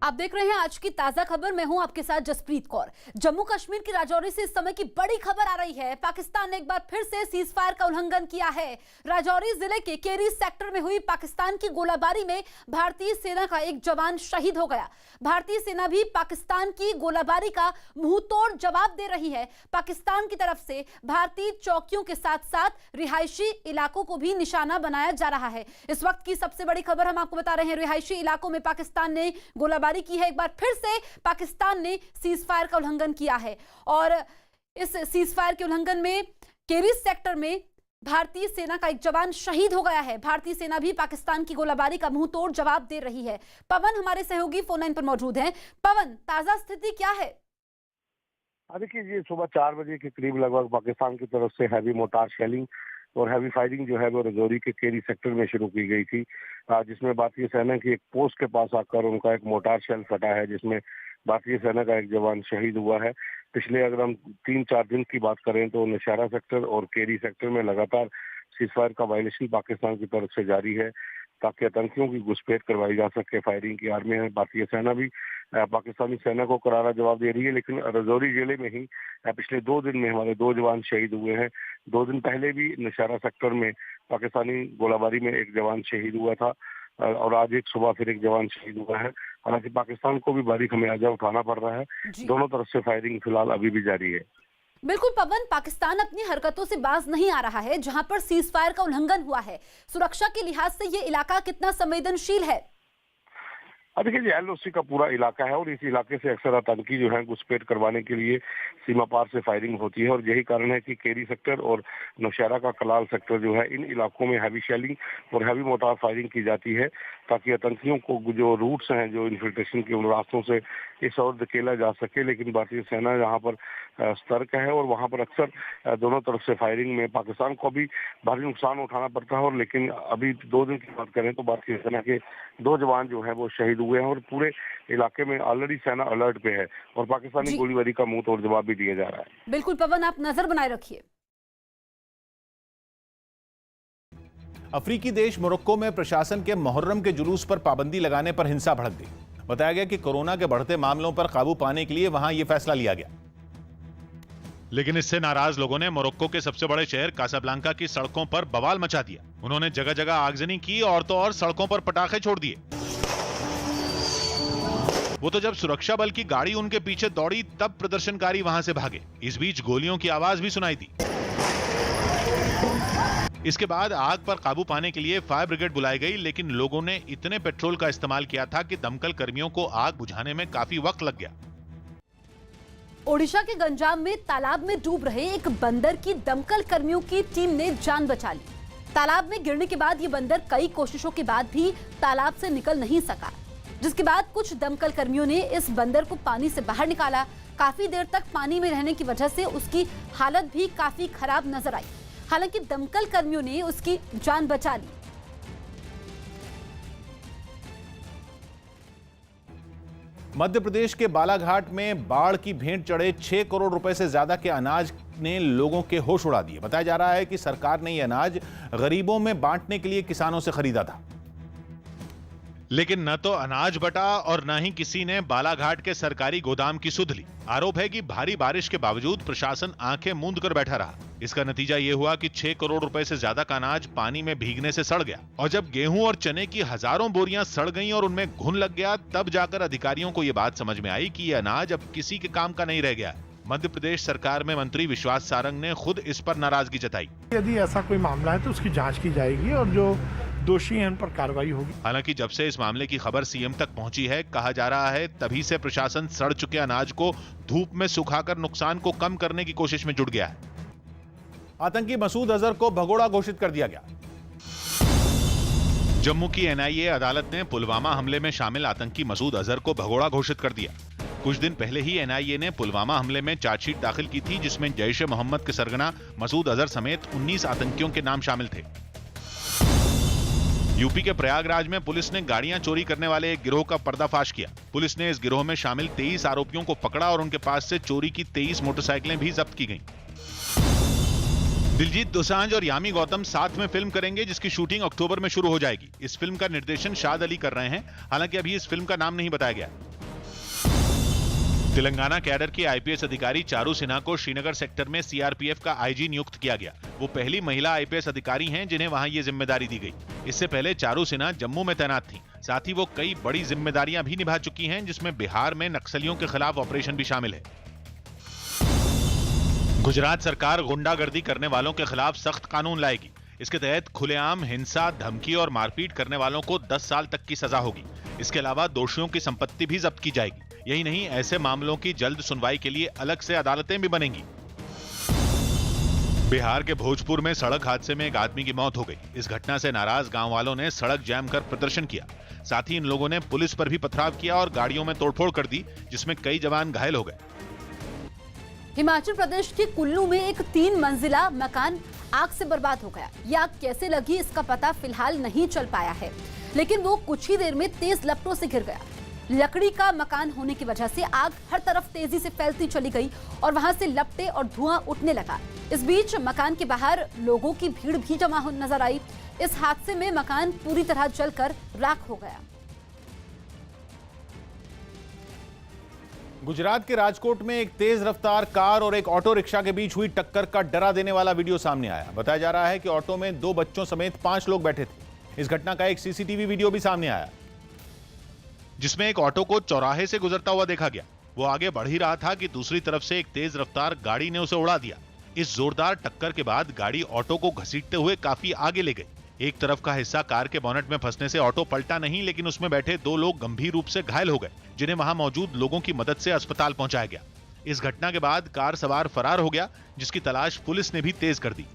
आप देख रहे हैं आज की ताजा खबर। मैं हूं आपके साथ जसप्रीत कौर। जम्मू कश्मीर की राजौरी से इस समय की बड़ी खबर आ रही है। पाकिस्तान ने एक बार फिर से सीज फायर का उल्लंघन किया है। राजौरी जिले के केरी सेक्टर में हुई पाकिस्तान की गोलाबारी में भारतीय सेना का एक जवान शहीद हो गया। भारतीय सेना भी पाकिस्तान की गोलाबारी का मुंहतोड़ जवाब दे रही है। पाकिस्तान की तरफ से भारतीय चौकियों के साथ साथ रिहायशी इलाकों को भी निशाना बनाया जा रहा है। इस वक्त की सबसे बड़ी खबर हम आपको बता रहे हैं। रिहायशी इलाकों में पाकिस्तान ने गोलाबारी की है। एक बार फिर से पाकिस्तान ने सीज फायर का उल्लंघन किया है और इस सीज फायर के उल्लंघन में केरी सेक्टर में भारतीय सेना का एक जवान शहीद हो गया है। भारतीय सेना भी पाकिस्तान की गोलाबारी का मुंहतोड़ जवाब दे रही है। पवन हमारे सहयोगी फोन लाइन पर मौजूद हैं। पवन, ताजा स्थिति क्या है? देखिए, ये सुबह 4 बजे के करीब लगभग पाकिस्तान की तरफ से हैवी मोर्टार शेलिंग और हैवी फायरिंग जो है वो राजौरी के केरी सेक्टर में शुरू की गई थी, जिसमें भारतीय सेना की एक पोस्ट के पास आकर उनका एक मोर्टार शेल फटा है, जिसमें भारतीय सेना का एक जवान शहीद हुआ है। पिछले अगर हम 3-4 दिन की बात करें तो नौशहरा सेक्टर और केरी सेक्टर में लगातार सीजफायर का वायलेशन पाकिस्तान की तरफ से जारी है, ताकि आतंकियों की घुसपैठ करवाई जा सके। फायरिंग की आड़ में भारतीय सेना भी पाकिस्तानी सेना को करारा जवाब दे रही है। लेकिन राजौरी जिले में ही पिछले 2 दिन में हमारे 2 जवान शहीद हुए हैं। 2 दिन पहले भी नौशहरा सेक्टर में पाकिस्तानी गोलाबारी में एक जवान शहीद हुआ था और आज एक सुबह फिर एक जवान शहीद हुआ है। हालांकि पाकिस्तान को भी भारी खमियाजा उठाना पड़ रहा है। दोनों तरफ से फायरिंग फिलहाल अभी भी जारी है। बिल्कुल पवन, पाकिस्तान अपनी हरकतों से बाज नहीं आ रहा है। जहां पर सीज फायर का उल्लंघन हुआ है, सुरक्षा के लिहाज से ये इलाका कितना संवेदनशील है? देखिए, ये LOC का पूरा इलाका है और इस इलाके से अक्सर आतंकी जो है घुसपैठ करवाने के लिए सीमा पार से फायरिंग होती है और यही कारण है कि केरी सेक्टर और नौशहरा का कलाल सेक्टर जो है, इन इलाकों में हैवी शेलिंग और हैवी मोर्टार फायरिंग की जाती है, ताकि आतंकियों को जो रूट्स हैं, जो इन्फिल्ट्रेशन के उन रास्तों से इस और धकेला जा सके। लेकिन भारतीय सेना यहाँ पर सतर्क है और वहाँ पर अक्सर दोनों तरफ से फायरिंग में पाकिस्तान को भी भारी नुकसान उठाना पड़ता है। और लेकिन अभी 2 दिन की बात करें तो भारतीय सेना के 2 जवान जो है वो शहीद हुए हैं और पूरे इलाके में ऑलरेडी सेना अलर्ट पे है और पाकिस्तानी गोलीबारी का मुंह तोड़ जवाब भी दिया जा रहा है। बिल्कुल पवन, आप नजर बनाए रखिए। अफ्रीकी देश मोरक्को में प्रशासन के मुहर्रम के जुलूस पर पाबंदी लगाने पर हिंसा भड़क गई। बताया गया कि कोरोना के बढ़ते मामलों पर काबू पाने के लिए वहां यह फैसला लिया गया। लेकिन इससे नाराज लोगों ने मोरक्को के सबसे बड़े शहर कासाब्लांका की सड़कों पर बवाल मचा दिया। उन्होंने जगह जगह आगजनी की और तो और सड़कों पर पटाखे छोड़ दिए। वो तो जब सुरक्षा बल की गाड़ी उनके पीछे दौड़ी तब प्रदर्शनकारी वहां से भागे। इस बीच गोलियों की आवाज भी सुनाई दी। इसके बाद आग पर काबू पाने के लिए फायर ब्रिगेड बुलाई गई, लेकिन लोगों ने इतने पेट्रोल का इस्तेमाल किया था कि दमकल कर्मियों को आग बुझाने में काफी वक्त लग गया। ओडिशा के गंजाम में तालाब में डूब रहे एक बंदर की दमकल कर्मियों की टीम ने जान बचा ली। तालाब में गिरने के बाद ये बंदर कई कोशिशों के बाद भी तालाब से निकल नहीं सका, जिसके बाद कुछ दमकल कर्मियों ने इस बंदर को पानी से बाहर निकाला। काफी देर तक पानी में रहने की वजह से उसकी हालत भी काफी खराब नजर आई। हालांकि दमकल कर्मियों ने उसकी जान बचा ली। मध्य प्रदेश के बालाघाट में बाढ़ की भेंट चढ़े 6 करोड़ रुपए से ज्यादा के अनाज ने लोगों के होश उड़ा दिए। बताया जा रहा है कि सरकार ने यह अनाज गरीबों में बांटने के लिए किसानों से खरीदा था, लेकिन न तो अनाज बटा और न ही किसी ने बालाघाट के सरकारी गोदाम की सुध ली। आरोप है कि भारी बारिश के बावजूद प्रशासन आंखें मूंद कर बैठा रहा। इसका नतीजा ये हुआ कि 6 करोड़ रुपए से ज्यादा का अनाज पानी में भीगने से सड़ गया और जब गेहूं और चने की हजारों बोरियां सड़ गईं और उनमें घुन लग गया, तब जाकर अधिकारियों को यह बात समझ में आई कि यह अनाज अब किसी के काम का नहीं रह गया। मध्य प्रदेश सरकार में मंत्री विश्वास सारंग ने खुद इस पर नाराजगी जताई। यदि ऐसा कोई मामला है तो उसकी जांच की जाएगी और जो दोषी हैं उन पर कार्रवाई होगी। हालांकि जब से इस मामले की खबर सीएम तक पहुंची है, कहा जा रहा है तभी से प्रशासन सड़ चुके अनाज को धूप में सुखाकर नुकसान को कम करने की कोशिश में जुट गया है। आतंकी मसूद अजहर को भगोड़ा घोषित कर दिया गया। जम्मू की NIA अदालत ने पुलवामा हमले में शामिल आतंकी मसूद अजहर को भगोड़ा घोषित कर दिया। कुछ दिन पहले ही NIA ने पुलवामा हमले में चार्जशीट दाखिल की थी, जिसमें जैश ए मोहम्मद के सरगना मसूद अजहर समेत 19 आतंकियों के नाम शामिल थे। यूपी के प्रयागराज में पुलिस ने गाड़ियां चोरी करने वाले एक गिरोह का पर्दाफाश किया। पुलिस ने इस गिरोह में शामिल 23 आरोपियों को पकड़ा और उनके पास से चोरी की 23 मोटरसाइकिलें भी जब्त की गईं। दिलजीत दोसांझ और यामी गौतम साथ में फिल्म करेंगे, जिसकी शूटिंग अक्टूबर में शुरू हो जाएगी। इस फिल्म का निर्देशन शाद अली कर रहे हैं। हालांकि अभी इस फिल्म का नाम नहीं बताया गया। तेलंगाना कैडर की आईपीएस अधिकारी चारू सिन्हा को श्रीनगर सेक्टर में सीआरपीएफ का आईजी नियुक्त किया गया। वो पहली महिला आईपीएस अधिकारी हैं जिन्हें वहां ये जिम्मेदारी दी गई। इससे पहले चारू सिन्हा जम्मू में तैनात थी। साथ ही वो कई बड़ी जिम्मेदारियां भी निभा चुकी हैं, जिसमें बिहार में नक्सलियों के खिलाफ ऑपरेशन भी शामिल है। गुजरात सरकार गुंडागर्दी करने वालों के खिलाफ सख्त कानून लाएगी। इसके तहत खुलेआम हिंसा, धमकी और मारपीट करने वालों को 10 साल तक की सजा होगी। इसके अलावा दोषियों की संपत्ति भी जब्त की जाएगी। यही नहीं, ऐसे मामलों की जल्द सुनवाई के लिए अलग से अदालतें भी बनेंगी। बिहार के भोजपुर में सड़क हादसे में एक आदमी की मौत हो गई। इस घटना से नाराज गांव वालों ने सड़क जाम कर प्रदर्शन किया। साथ ही इन लोगों ने पुलिस पर भी पथराव किया और गाड़ियों में तोड़फोड़ कर दी, जिसमें कई जवान घायल हो गए। हिमाचल प्रदेश के कुल्लू में एक 3 मंजिला मकान आग से बर्बाद हो गया। यह आग कैसे लगी इसका पता फिलहाल नहीं चल पाया है, लेकिन वो कुछ ही देर में तेज लपटों से घिर गया। लकड़ी का मकान होने की वजह से आग हर तरफ तेजी से फैलती चली गई और वहां से लपटे और धुआं उठने लगा। इस बीच मकान के बाहर लोगों की भीड़ भी जमा नजर आई। इस हादसे में मकान पूरी तरह जलकर राख हो गया। गुजरात के राजकोट में एक तेज रफ्तार कार और एक ऑटो रिक्शा के बीच हुई टक्कर का डरा देने वाला वीडियो सामने आया। बताया जा रहा है कि ऑटो में 2 बच्चों समेत 5 लोग बैठे थे। इस घटना का एक सीसीटीवी वीडियो भी सामने आया, जिसमें एक ऑटो को चौराहे से गुजरता हुआ देखा गया। वो आगे बढ़ ही रहा था कि दूसरी तरफ से एक तेज रफ्तार गाड़ी ने उसे उड़ा दिया। इस जोरदार टक्कर के बाद गाड़ी ऑटो को घसीटते हुए काफी आगे ले गई। एक तरफ का हिस्सा कार के बोनेट में फंसने से ऑटो पलटा नहीं, लेकिन उसमें बैठे 2 लोग गंभीर रूप से घायल हो गए, जिन्हें वहां मौजूद लोगों की मदद से अस्पताल पहुंचाया गया। इस घटना के बाद कार सवार फरार हो गया, जिसकी तलाश पुलिस ने भी तेज कर दी।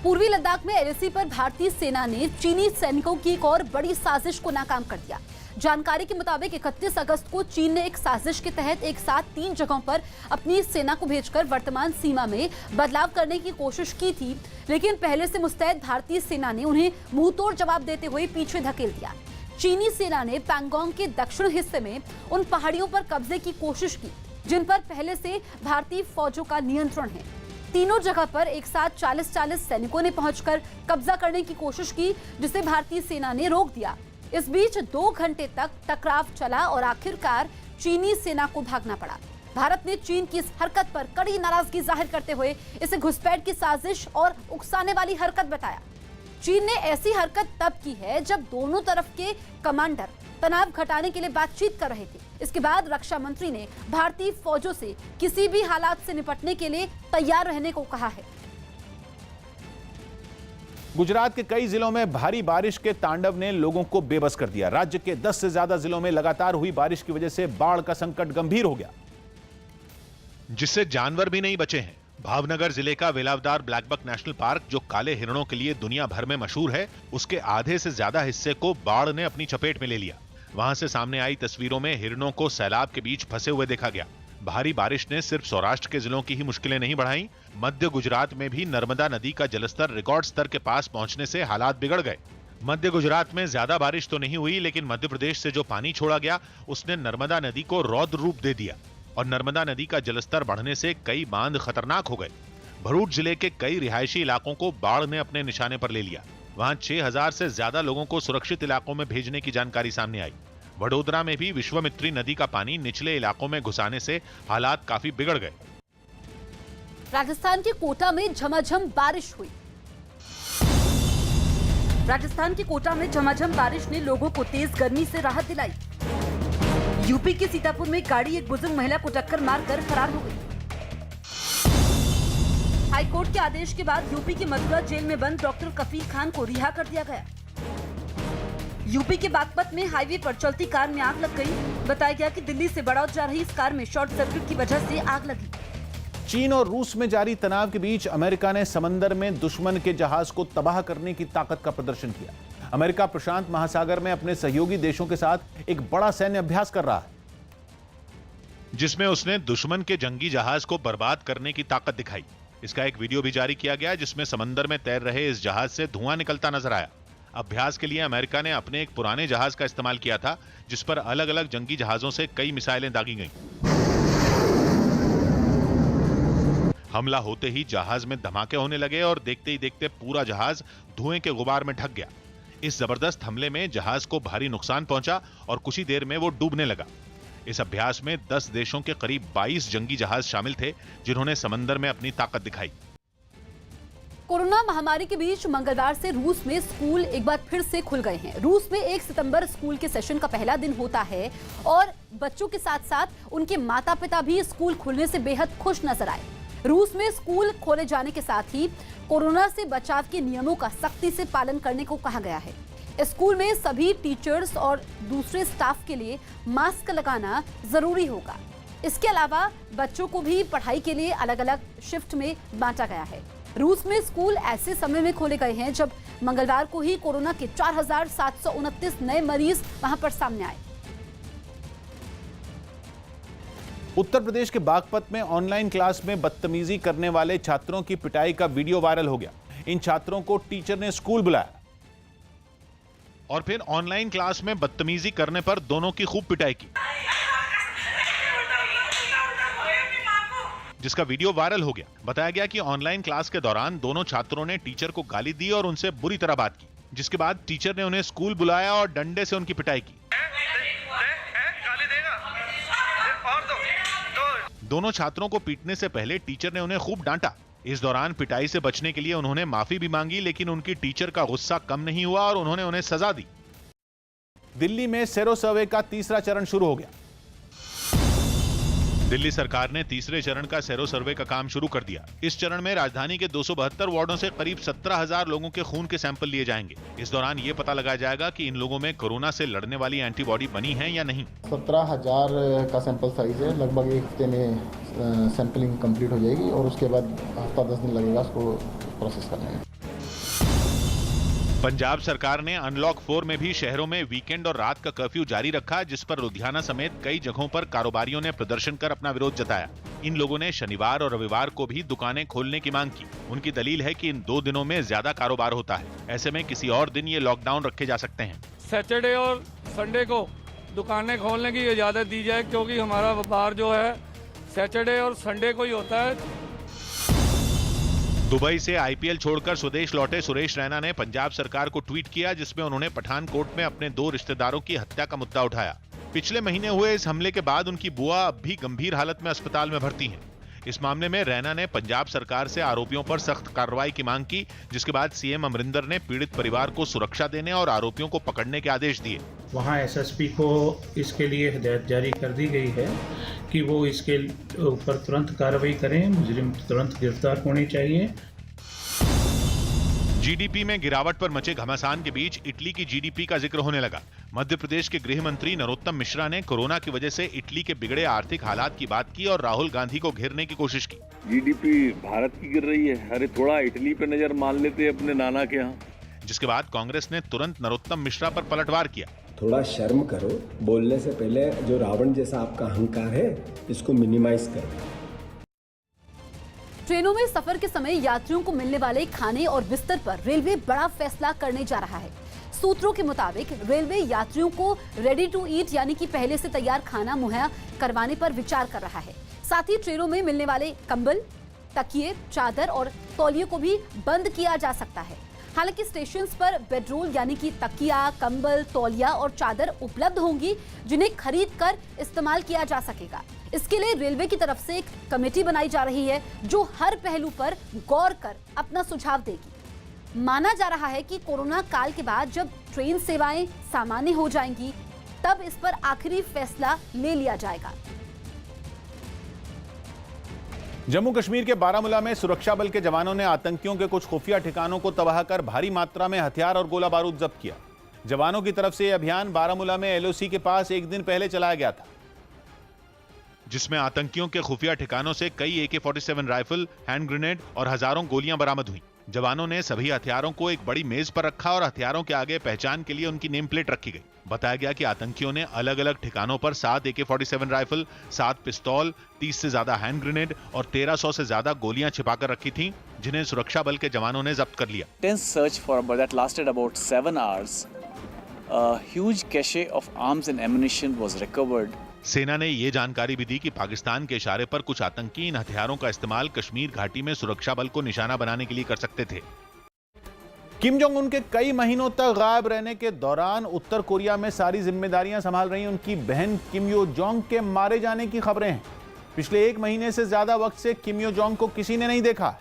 पूर्वी लद्दाख में एलएसी पर भारतीय सेना ने चीनी सैनिकों की एक और बड़ी साजिश को नाकाम कर दिया। जानकारी के मुताबिक 31 अगस्त को चीन ने एक साजिश के तहत एक साथ 3 जगहों पर अपनी सेना को भेजकर वर्तमान सीमा में बदलाव करने की कोशिश की थी, लेकिन पहले से मुस्तैद भारतीय सेना ने उन्हें मुंहतोड़ जवाब देते हुए पीछे धकेल दिया। चीनी सेना ने पैंगोंग के दक्षिण हिस्से में उन पहाड़ियों पर कब्जे की कोशिश की जिन पर पहले से भारतीय फौजों का नियंत्रण है। तीनों जगह पर एक साथ 40-40 सैनिकों ने पहुंचकर कब्जा करने की कोशिश की, जिसे भारतीय सेना ने रोक दिया। इस बीच 2 घंटे तक टकराव चला और आखिरकार चीनी सेना को भागना पड़ा। भारत ने चीन की इस हरकत पर कड़ी नाराजगी जाहिर करते हुए इसे घुसपैठ की साजिश और उकसाने वाली हरकत बताया। चीन ने ऐसी हरकत तब की है जब दोनों तरफ के कमांडर तनाव घटाने के लिए बातचीत कर रहे थे। इसके बाद रक्षा मंत्री ने भारतीय फौजों से किसी भी हालात से निपटने के लिए तैयार रहने को कहा है। गुजरात के कई जिलों में भारी बारिश के तांडव ने लोगों को बेबस कर दिया। राज्य के 10 से ज्यादा जिलों में लगातार हुई बारिश की वजह से बाढ़ का संकट गंभीर हो गया, जिससे जानवर भी नहीं बचे हैं। भावनगर जिले का वेलावदार ब्लैकबक नेशनल पार्क, जो काले हिरणों के लिए दुनिया भर में मशहूर है, उसके आधे से ज्यादा हिस्से को बाढ़ ने अपनी चपेट में ले लिया। वहां से सामने आई तस्वीरों में हिरणों को सैलाब के बीच फंसे हुए देखा गया। भारी बारिश ने सिर्फ सौराष्ट्र के जिलों की ही मुश्किलें नहीं बढ़ाई, मध्य गुजरात में भी नर्मदा नदी का जलस्तर रिकॉर्ड स्तर के पास पहुंचने से हालात बिगड़ गए। मध्य गुजरात में ज्यादा बारिश तो नहीं हुई, लेकिन मध्य प्रदेश से जो पानी छोड़ा गया उसने नर्मदा नदी को रौद्र रूप दे दिया और नर्मदा नदी का जलस्तर बढ़ने से कई बांध खतरनाक हो गए। भरूच जिले के कई रिहायशी इलाकों को बाढ़ ने अपने निशाने पर ले लिया। वहां 6000 से ज्यादा लोगों को सुरक्षित इलाकों में भेजने की जानकारी सामने आई। वडोदरा में भी विश्वामित्री नदी का पानी निचले इलाकों में घुसाने से हालात काफी बिगड़ गए। राजस्थान के कोटा में झमाझम बारिश हुई। राजस्थान के कोटा में झमाझम बारिश ने लोगों को तेज गर्मी से राहत दिलाई। यूपी के सीतापुर में गाड़ी एक बुजुर्ग महिला को टक्कर मारकर फरार हो गई। हाईकोर्ट के आदेश के बाद यूपी के मथुरा जेल में बंद डॉक्टर कफील खान को रिहा कर दिया गया। यूपी के बागपत में हाईवे पर चलती कार में आग लग गई। बताया गया कि दिल्ली से बड़ौद जा रही इस कार में शॉर्ट सर्किट की वजह से आग लगी। चीन और रूस में जारी तनाव के बीच अमेरिका ने समंदर में दुश्मन के जहाज को तबाह करने की ताकत का प्रदर्शन किया। अमेरिका प्रशांत महासागर में अपने सहयोगी देशों के साथ एक बड़ा सैन्य अभ्यास कर रहा है, जिसमें उसने दुश्मन के जंगी जहाज को बर्बाद करने की ताकत दिखाई। इसका एक वीडियो भी जारी किया गया, जिसमें समंदर में तैर रहे इस जहाज से धुआं निकलता नजर आया। अभ्यास के लिए अमेरिका ने अपने एक पुराने जहाज का इस्तेमाल किया था, जिस पर अलग अलग जंगी जहाजों से कई मिसाइलें दागी गईं। हमला होते ही जहाज में धमाके होने लगे और देखते ही देखते पूरा जहाज धुएं के गुबार में ढक गया। इस जबरदस्त हमले में जहाज को भारी नुकसान पहुंचा और कुछ ही देर में वो डूबने लगा। इस अभ्यास में 10 देशों के करीब 22 जंगी जहाज शामिल थे, जिन्होंने समंदर में अपनी ताकत दिखाई। कोरोना महामारी के बीच मंगलवार से रूस में स्कूल एक बार फिर से खुल गए हैं। रूस में 1 सितंबर स्कूल के सेशन का पहला दिन होता है और बच्चों के साथ साथ उनके माता पिता भी स्कूल खुलने से बेहद खुश नजर आए। रूस में स्कूल खोले जाने के साथ ही कोरोना से बचाव के नियमों का सख्ती से पालन करने को कहा गया है। स्कूल में सभी टीचर्स और दूसरे स्टाफ के लिए मास्क लगाना जरूरी होगा। इसके अलावा बच्चों को भी पढ़ाई के लिए अलग अलग शिफ्ट में बांटा गया है। रूस में स्कूल ऐसे समय में खोले गए हैं जब मंगलवार को ही कोरोना के 4,729 नए मरीज वहां पर सामने आए। उत्तर प्रदेश के बागपत में ऑनलाइन क्लास में बदतमीजी करने वाले छात्रों की पिटाई का वीडियो वायरल हो गया। इन छात्रों को टीचर ने स्कूल बुलाया और फिर ऑनलाइन क्लास में बदतमीजी करने पर दोनों की खूब पिटाई की, जिसका वीडियो वायरल हो गया। बताया गया कि ऑनलाइन क्लास के दौरान दोनों छात्रों ने टीचर को गाली दी और उनसे बुरी तरह बात की, जिसके बाद टीचर ने उन्हें स्कूल बुलाया और डंडे से उनकी पिटाई की। दोनों छात्रों को पीटने से पहले टीचर ने उन्हें खूब डांटा। इस दौरान पिटाई से बचने के लिए उन्होंने माफी भी मांगी, लेकिन उनकी टीचर का गुस्सा कम नहीं हुआ और उन्होंने उन्हें सजा दी। दिल्ली में सेरो सर्वे का तीसरा चरण शुरू हो गया। दिल्ली सरकार ने तीसरे चरण का सेरो सर्वे का काम शुरू कर दिया। इस चरण में राजधानी के 272 वार्डों से करीब 17,000 लोगों के खून के सैंपल लिए जाएंगे। इस दौरान ये पता लगाया जाएगा कि इन लोगों में कोरोना से लड़ने वाली एंटीबॉडी बनी है या नहीं। 17,000 का सैंपल साइज है। लगभग एक हफ्ते में सैंपलिंग कंप्लीट हो जाएगी और उसके बाद हफ्ता 10 दिन लगेगा उसको प्रोसेस करने में। पंजाब सरकार ने अनलॉक 4 में भी शहरों में वीकेंड और रात का कर्फ्यू जारी रखा, जिस पर लुधियाना समेत कई जगहों पर कारोबारियों ने प्रदर्शन कर अपना विरोध जताया। इन लोगों ने शनिवार और रविवार को भी दुकानें खोलने की मांग की। उनकी दलील है कि इन 2 दिनों में ज्यादा कारोबार होता है, ऐसे में किसी और दिन ये लॉकडाउन रखे जा सकते हैं। सैटरडे और संडे को दुकानें खोलने की इजाजत दी जाए, क्योंकि हमारा व्यापार जो है सैटरडे और संडे को ही होता है। दुबई से आईपीएल छोड़कर स्वदेश लौटे सुरेश रैना ने पंजाब सरकार को ट्वीट किया, जिसमें उन्होंने पठानकोट में अपने 2 रिश्तेदारों की हत्या का मुद्दा उठाया। पिछले महीने हुए इस हमले के बाद उनकी बुआ अब भी गंभीर हालत में अस्पताल में भर्ती हैं। इस मामले में रैना ने पंजाब सरकार से आरोपियों पर सख्त कार्रवाई की मांग की, जिसके बाद सीएम अमरिंदर ने पीड़ित परिवार को सुरक्षा देने और आरोपियों को पकड़ने के आदेश दिए। वहाँ एसएसपी को इसके लिए हिदायत जारी कर दी गई है कि वो इसके ऊपर तुरंत कार्रवाई करें, मुजरिम तुरंत गिरफ्तार होने चाहिए। जीडीपी में गिरावट पर मचे घमासान के बीच इटली की जीडीपी का जिक्र होने लगा। मध्य प्रदेश के गृह मंत्री नरोत्तम मिश्रा ने कोरोना की वजह से इटली के बिगड़े आर्थिक हालात की बात की और राहुल गांधी को घेरने की कोशिश की। जीडीपी भारत की गिर रही है, अरे थोड़ा इटली पे नजर मान लेते अपने नाना के यहाँ। जिसके बाद कांग्रेस ने तुरंत नरोत्तम मिश्रा पर पलटवार किया। थोड़ा शर्म करो, बोलने से पहले जो रावण जैसा आपका अहंकार है इसको मिनिमाइज करो। ट्रेनों में सफर के समय यात्रियों को मिलने वाले खाने और बिस्तर पर रेलवे बड़ा फैसला करने जा रहा है। सूत्रों के मुताबिक रेलवे यात्रियों को रेडी टू ईट यानी कि पहले से तैयार खाना मुहैया करवाने पर विचार कर रहा है। साथ ही ट्रेनों में मिलने वाले कंबल, तकिए, चादर और तौलियों को भी बंद किया जा सकता है। हालांकि स्टेशंस पर बेडरोल यानी कि तकिया, कंबल, तौलिया और चादर उपलब्ध होंगी, जिन्हें खरीद कर इस्तेमाल किया जा सकेगा। इसके लिए रेलवे की तरफ से एक कमेटी बनाई जा रही है जो हर पहलू पर गौर कर अपना सुझाव देगी। माना जा रहा है कि कोरोना काल के बाद जब ट्रेन सेवाएं सामान्य हो जाएंगी, तब इस पर आखिरी फैसला ले लिया जाएगा। जम्मू कश्मीर के बारामूला में सुरक्षा बल के जवानों ने आतंकियों के कुछ खुफिया ठिकानों को तबाह कर भारी मात्रा में हथियार और गोला बारूद जब्त किया। जवानों की तरफ से यह अभियान बारामूला में एलओसी के पास एक दिन पहले चलाया गया था, जिसमें आतंकियों के खुफिया ठिकानों से कई AK-47 राइफल, हैंड ग्रेनेड और हजारों गोलियां बरामद हुई। जवानों ने सभी हथियारों को एक बड़ी मेज पर रखा और हथियारों के आगे पहचान के लिए उनकी नेम प्लेट रखी गई। बताया गया कि आतंकियों ने अलग अलग ठिकानों पर 7 AK-47 राइफल, 7 पिस्तौल, 30 से ज्यादा हैंड ग्रेनेड और 1300 से ज्यादा गोलियां छिपाकर रखी थीं, जिन्हें सुरक्षा बल के जवानों ने जब्त कर लिया। Intense search that lasted about 7 hours. A huge cache of arms and ammunition was recovered. सेना ने ये जानकारी भी दी कि पाकिस्तान के इशारे पर कुछ आतंकी इन हथियारों का इस्तेमाल कश्मीर घाटी में सुरक्षा बल को निशाना बनाने के लिए कर सकते थे। किम जोंग उन के कई महीनों तक गायब रहने के दौरान उत्तर कोरिया में सारी जिम्मेदारियां संभाल रही उनकी बहन किम यो जोंग के मारे जाने की खबरें हैं। पिछले 1 महीने से ज्यादा वक्त से किम यो जोंग को किसी ने नहीं देखा।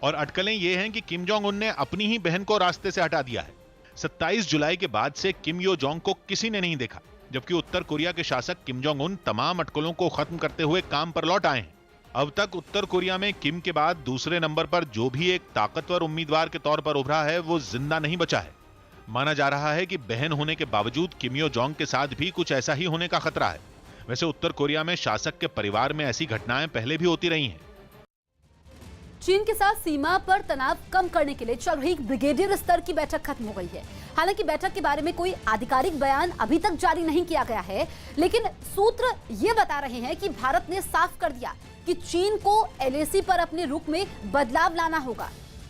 और अटकलें ये हैं कि किम जोंग उन ने अपनी ही बहन को रास्ते से हटा दिया है। 27 जुलाई के बाद से किम यो जोंग को किसी ने नहीं देखा, जबकि उत्तर कोरिया के शासक किम जोंग उन तमाम अटकलों को खत्म करते हुए काम पर लौट आए हैं। अब तक उत्तर कोरिया में किम के बाद दूसरे नंबर पर जो भी एक ताकतवर उम्मीदवार के तौर पर उभरा है वो जिंदा नहीं बचा है। माना जा रहा है कि बहन होने के बावजूद किम यो जोंग के साथ भी कुछ ऐसा ही होने का खतरा है। वैसे उत्तर कोरिया में शासक के परिवार में ऐसी घटनाएं पहले भी होती रही हैं। चीन के साथ सीमा पर तनाव कम करने के लिए चल रही ब्रिगेडियर स्तर की बैठक खत्म हो गई है। हालांकि बैठक के बारे में कोई आधिकारिक बयान अभी तक जारी नहीं किया गया है, लेकिन सूत्र ये बता रहे हैं कि भारत ने साफ कर दिया कि चीन को एलएसी पर अपने रुख में बदलाव लाना होगा।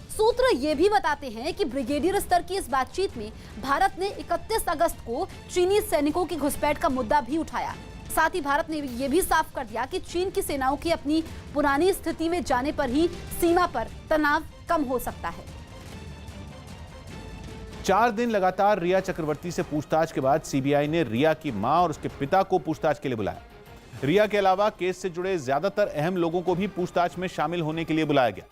सूत्र ये भी बताते हैं कि ब्रिगेडियर स्तर की इस बातचीत में भारत ने 31 अगस्त को चीनी सैनिकों की घुसपैठ का मुद्दा भी उठाया। साथ ही भारत ने यह भी साफ कर दिया कि चीन की सेनाओं की अपनी पुरानी स्थिति में जाने पर ही सीमा पर तनाव कम हो सकता है। 4 दिन लगातार रिया चक्रवर्ती से पूछताछ के बाद सीबीआई ने रिया की मां और उसके पिता को पूछताछ के लिए बुलाया। रिया के अलावा केस से जुड़े ज्यादातर अहम लोगों को भी पूछताछ में शामिल होने के लिए बुलाया गया,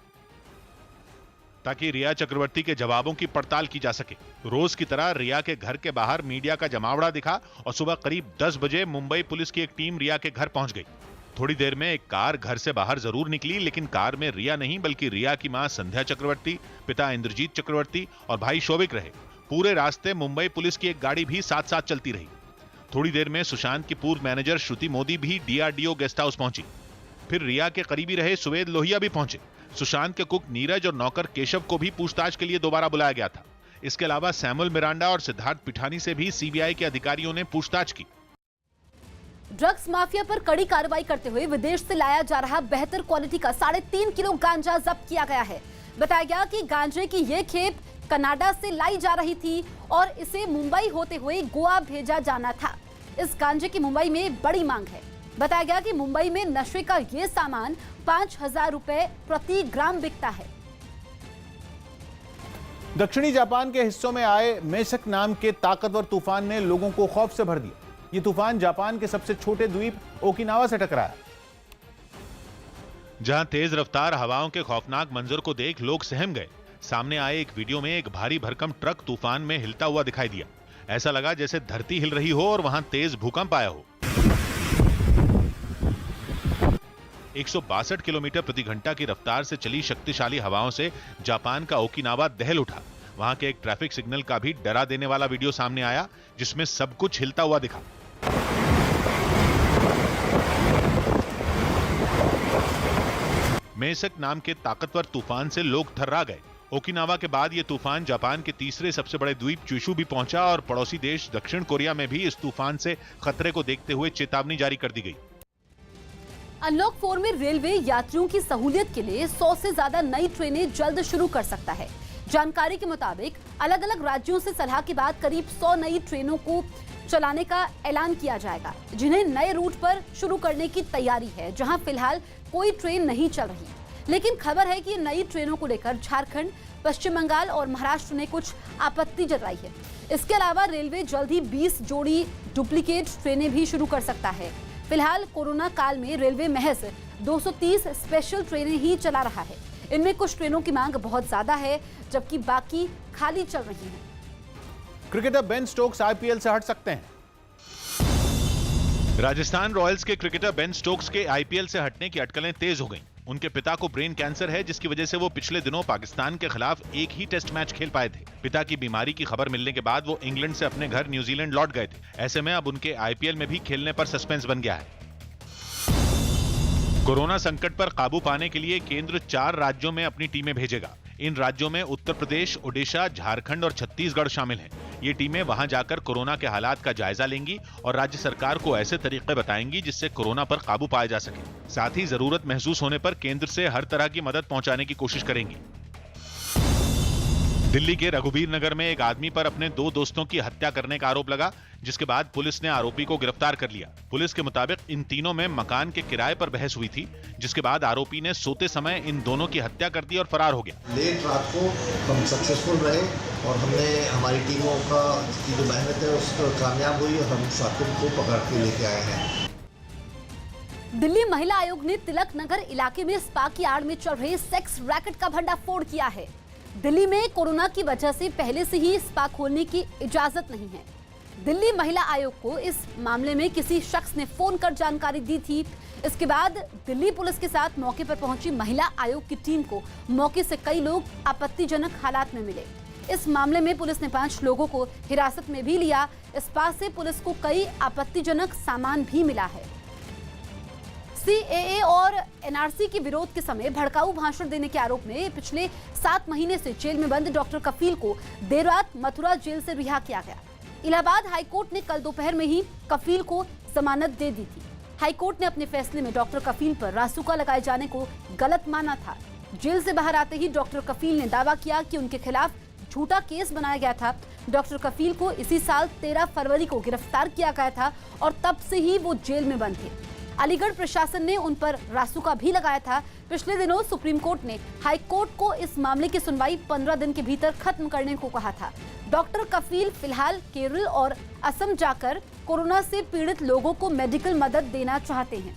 ताकि रिया चक्रवर्ती के जवाबों की पड़ताल की जा सके। रोज की तरह रिया के घर के बाहर मीडिया का जमावड़ा दिखा और सुबह करीब 10 बजे मुंबई पुलिस की एक टीम रिया के घर पहुंच गई। थोड़ी देर में एक कार घर से बाहर जरूर निकली, लेकिन कार में रिया नहीं बल्कि रिया की मां संध्या चक्रवर्ती, पिता इंद्रजीत चक्रवर्ती और भाई शोभिक रहे। पूरे रास्ते मुंबई पुलिस की एक गाड़ी भी साथ साथ चलती रही। थोड़ी देर में सुशांत की पूर्व मैनेजर श्रुति मोदी भी डीआरडीओ गेस्ट हाउस पहुंची। फिर रिया के करीबी रहे सुवेद लोहिया भी पहुंचे। सुशांत के कुक नीरज और नौकर केशव को भी पूछताछ के लिए दोबारा बुलाया गया था। इसके अलावा सैमुअल मिरांडा और सिद्धार्थ पिठानी से भी सीबीआई के अधिकारियों ने पूछताछ की। ड्रग्स माफिया पर कड़ी कार्रवाई करते हुए विदेश से लाया जा रहा बेहतर क्वालिटी का 3.5 किलो गांजा जब्त किया गया है। बताया गया कि गांजे की ये खेप कनाडा से लाई जा रही थी और इसे मुंबई होते हुए गोवा भेजा जाना था। इस गांजे की मुंबई में बड़ी मांग है। बताया गया कि मुंबई में नशे का ये सामान 5,000 रुपए प्रति ग्राम बिकता है। दक्षिणी जापान के हिस्सों में आए मेसक नाम के ताकतवर तूफान ने लोगों को खौफ से भर दिया। ये तूफान जापान के सबसे छोटे द्वीप ओकिनावा से टकराया, जहां तेज रफ्तार हवाओं के खौफनाक मंजर को देख लोग सहम गए। सामने आए एक वीडियो में एक भारी भरकम ट्रक तूफान में हिलता हुआ दिखाई दिया। ऐसा लगा जैसे धरती हिल रही हो और वहां तेज भूकंप आया हो। 162 किलोमीटर प्रति घंटा की रफ्तार से चली शक्तिशाली हवाओं से जापान का ओकिनावा दहल उठा। वहां के एक ट्रैफिक सिग्नल का भी डरा देने वाला वीडियो सामने आया, जिसमें सब कुछ हिलता हुआ दिखा। मेसक नाम के ताकतवर तूफान से लोग थर्रा गए। ओकिनावा के बाद यह तूफान जापान के तीसरे सबसे बड़े द्वीप चुशु भी पहुंचा और पड़ोसी देश दक्षिण कोरिया में भी इस तूफान से खतरे को देखते हुए चेतावनी जारी कर दी गई। अनलॉक 4 में रेलवे यात्रियों की सहूलियत के लिए 100 से ज्यादा नई ट्रेनें जल्द शुरू कर सकता है। जानकारी के मुताबिक अलग अलग राज्यों से सलाह के बाद करीब 100 नई ट्रेनों को चलाने का ऐलान किया जाएगा, जिन्हें नए रूट पर शुरू करने की तैयारी है, जहां फिलहाल कोई ट्रेन नहीं चल रही। लेकिन खबर है कि नई ट्रेनों को लेकर झारखंड, पश्चिम बंगाल और महाराष्ट्र ने कुछ आपत्ति जताई है। इसके अलावा रेलवे जल्द ही 20 जोड़ी डुप्लीकेट ट्रेनें भी शुरू कर सकता है। फिलहाल कोरोना काल में रेलवे महज 230 स्पेशल ट्रेनें ही चला रहा है। इनमें कुछ ट्रेनों की मांग बहुत ज्यादा है, जबकि बाकी खाली चल रही हैं। क्रिकेटर बेन स्टोक्स आईपीएल से हट सकते हैं। राजस्थान रॉयल्स के क्रिकेटर बेन स्टोक्स के आईपीएल से हटने की अटकलें तेज हो गईं। उनके पिता को ब्रेन कैंसर है, जिसकी वजह से वो पिछले दिनों पाकिस्तान के खिलाफ एक ही टेस्ट मैच खेल पाए थे। पिता की बीमारी की खबर मिलने के बाद वो इंग्लैंड से अपने घर न्यूजीलैंड लौट गए थे। ऐसे में अब उनके आईपीएल में भी खेलने पर सस्पेंस बन गया है। कोरोना संकट पर काबू पाने के लिए केंद्र 4 राज्यों में अपनी टीमें भेजेगा। इन राज्यों में उत्तर प्रदेश, ओडिशा, झारखंड और छत्तीसगढ़ शामिल हैं। ये टीमें वहां जाकर कोरोना के हालात का जायजा लेंगी और राज्य सरकार को ऐसे तरीके बताएंगी जिससे कोरोना पर काबू पाया जा सके। साथ ही जरूरत महसूस होने पर केंद्र से हर तरह की मदद पहुंचाने की कोशिश करेंगी। दिल्ली के रघुबीर नगर में एक आदमी पर अपने 2 दोस्तों की हत्या करने का आरोप लगा, जिसके बाद पुलिस ने आरोपी को गिरफ्तार कर लिया। पुलिस के मुताबिक इन तीनों में मकान के किराए पर बहस हुई थी, जिसके बाद आरोपी ने सोते समय इन दोनों की हत्या कर दी और फरार हो गया। लेट रात को हम सक्सेसफुल रहे और हमने हमारी टीमों का की जो मेहनत है उसको कामयाब हुई और हम साकिब को पकड़ के लेके आए हैं। दिल्ली महिला आयोग ने तिलक नगर इलाके में स्पा की आड़ में चल रहे सेक्स रैकेट का भंडाफोड़ किया है। दिल्ली में कोरोना की वजह से पहले से ही स्पा खोलने की इजाजत नहीं है। दिल्ली महिला आयोग को इस मामले में किसी शख्स ने फोन कर जानकारी दी थी। इसके बाद दिल्ली पुलिस के साथ मौके पर पहुंची महिला आयोग की टीम को मौके से कई लोग आपत्तिजनक हालात में मिले। इस मामले में पुलिस ने 5 लोगों को हिरासत में भी लिया। स्पा से पुलिस को कई आपत्तिजनक सामान भी मिला है। सीएए और एनआरसी के विरोध के समय भड़काऊ भाषण देने के आरोप में पिछले 7 महीने से जेल में बंद डॉक्टर कफील को देर रात मथुरा जेल से रिहा किया गया। इलाहाबाद हाईकोर्ट ने कल दोपहर में ही कफील को जमानत दे दी थी। हाईकोर्ट ने अपने फैसले में डॉक्टर कफील पर रासुका लगाए जाने को गलत माना था। जेल से बाहर आते ही डॉक्टर कफील ने दावा किया कि उनके खिलाफ झूठा केस बनाया गया था। डॉक्टर कफील को इसी साल 13 फरवरी को गिरफ्तार किया गया था और तब से ही वो जेल में बंद थे। अलीगढ़ प्रशासन ने उन पर रासुका भी लगाया था। पिछले दिनों सुप्रीम कोर्ट ने हाई कोर्ट को इस मामले की सुनवाई 15 दिन के भीतर खत्म करने को कहा था। डॉक्टर कफील फिलहाल केरल और असम जाकर कोरोना से पीड़ित लोगों को मेडिकल मदद देना चाहते हैं।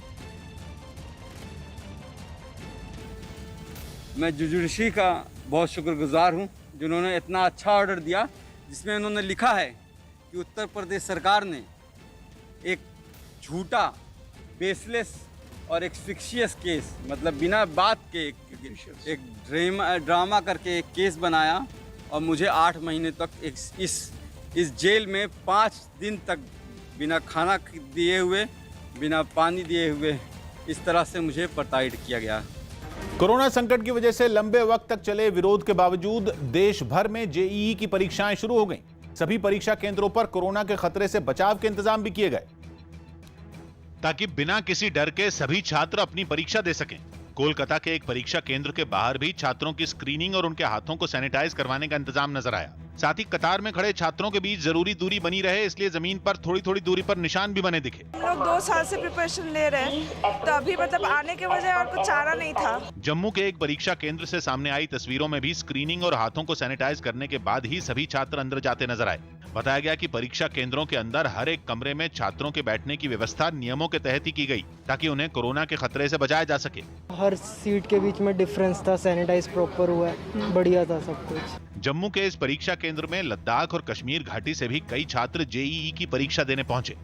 मैं जुडिशरी का बहुत शुक्रगुजार हूं, जिन्होंने इतना अच्छा ऑर्डर दिया, जिसमें उन्होंने लिखा है कि उत्तर प्रदेश सरकार ने एक झूठा, बेसलेस और एक फिक्शियस केस, मतलब बिना बात के एक ड्रामा करके एक केस बनाया और मुझे 8 महीने तक इस जेल में 5 दिन तक बिना खाना दिए हुए, बिना पानी दिए हुए, इस तरह से मुझे प्रताड़ित किया गया। कोरोना संकट की वजह से लंबे वक्त तक चले विरोध के बावजूद देश भर में जेईई की परीक्षाएं शुरू हो गईं। सभी परीक्षा केंद्रों पर कोरोना के खतरे से बचाव के इंतजाम भी किए गए, ताकि बिना किसी डर के सभी छात्र अपनी परीक्षा दे सकें। कोलकाता के एक परीक्षा केंद्र के बाहर भी छात्रों की स्क्रीनिंग और उनके हाथों को सैनिटाइज करवाने का इंतजाम नजर आया। साथ ही कतार में खड़े छात्रों के बीच जरूरी दूरी बनी रहे, इसलिए जमीन पर थोड़ी थोड़ी दूरी पर निशान भी बने दिखे। हम लोग 2 साल से प्रिपरेशन ले रहे हैं, तो अभी मतलब आने के वजह और कुछ चारा नहीं था। जम्मू के एक परीक्षा केंद्र से सामने आई तस्वीरों में भी स्क्रीनिंग और हाथों को सैनिटाइज करने के बाद ही सभी छात्र अंदर जाते नजर आए। बताया गया कि परीक्षा केंद्रों के अंदर हर एक कमरे में छात्रों के बैठने की व्यवस्था नियमों के तहत ही की गई, ताकि उन्हें कोरोना के खतरे से बचाया जा सके। हर सीट के बीच में डिफरेंस था, सैनिटाइज प्रॉपर हुआ है, बढ़िया था सब कुछ। जम्मू के इस परीक्षा केंद्र में लद्दाख और कश्मीर घाटी से भी कई छात्र जेईई की परीक्षा देने पहुंचे।